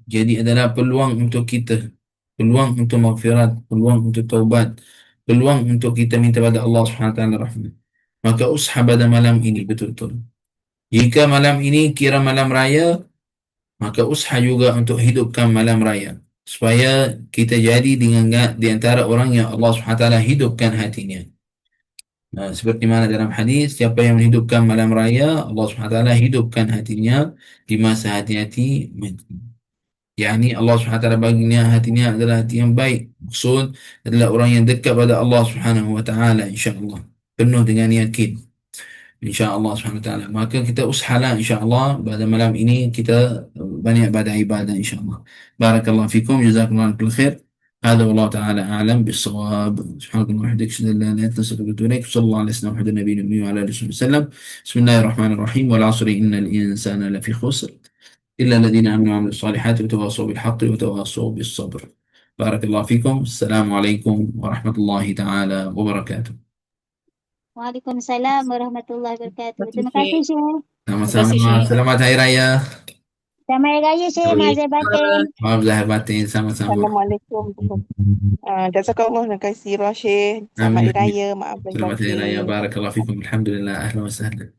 Jadi adalah peluang untuk kita, peluang untuk maghfirat, peluang untuk taubat, peluang untuk kita minta pada Allah Subhanahu wa taala rahmat. Maka usaha pada malam ini betul-betul. Jika malam ini kira malam raya, maka usaha juga untuk hidupkan malam raya supaya kita jadi di antara orang yang Allah Subhanahu wa taala hidupkan hatinya. Nah, seperti mana dalam hadis, siapa yang menghidupkan malam raya, Allah Subhanahu wa taala hidupkan hatinya di masa hati-hati mati. Yani Allah Subhanahu wa taala baginya hatinya adalah hati yang baik. Maksud adalah orang yang dekat pada Allah Subhanahu wa taala insya-Allah. Penuh dengan yakin. InsyaAllah subhanahu wa ta'ala. Maka kita usahalah insyaAllah pada malam ini kita banyak pada ibadah insyaAllah. Barakallahu fikum. Jazakumullah kull khair. هذا والله تعالى أعلم بالصواب. سبحانك اللهم وبحمدك أشهد أن لا إله إلا أنت أستغفرك وأتوب إليك صلى الله عليه وسلم محمد النبي الأمي وعلى آله وصحبه وسلم. بسم الله الرحمن الرحيم والعصر إن الإنسان لفي خسر إلا الذين آمنوا وعملوا الصالحات وتواصوا بالحق وتواصوا بالصبر. بارك الله فيكم. السلام عليكم ورحمة الله تعالى وبركاته. Waalaikumsalam warahmatullahi wabarakatuh. Terima Terima kasih, kasih, Syekh. Syekh. Terima kasih, Sama-sama. Syekh. Selamat Hari Raya. Selamat Hari Raya, Syekh. Mazal batin. Maaf zahir batin. Sama-sama. Assalamualaikum. Jazakallah nak kasih Syekh. Selamat Hari Amin. Raya. Maaf lahir Selamat Hari Raya. batin. Barakallahu fikum. Alhamdulillah. Ahlan wa sahlan.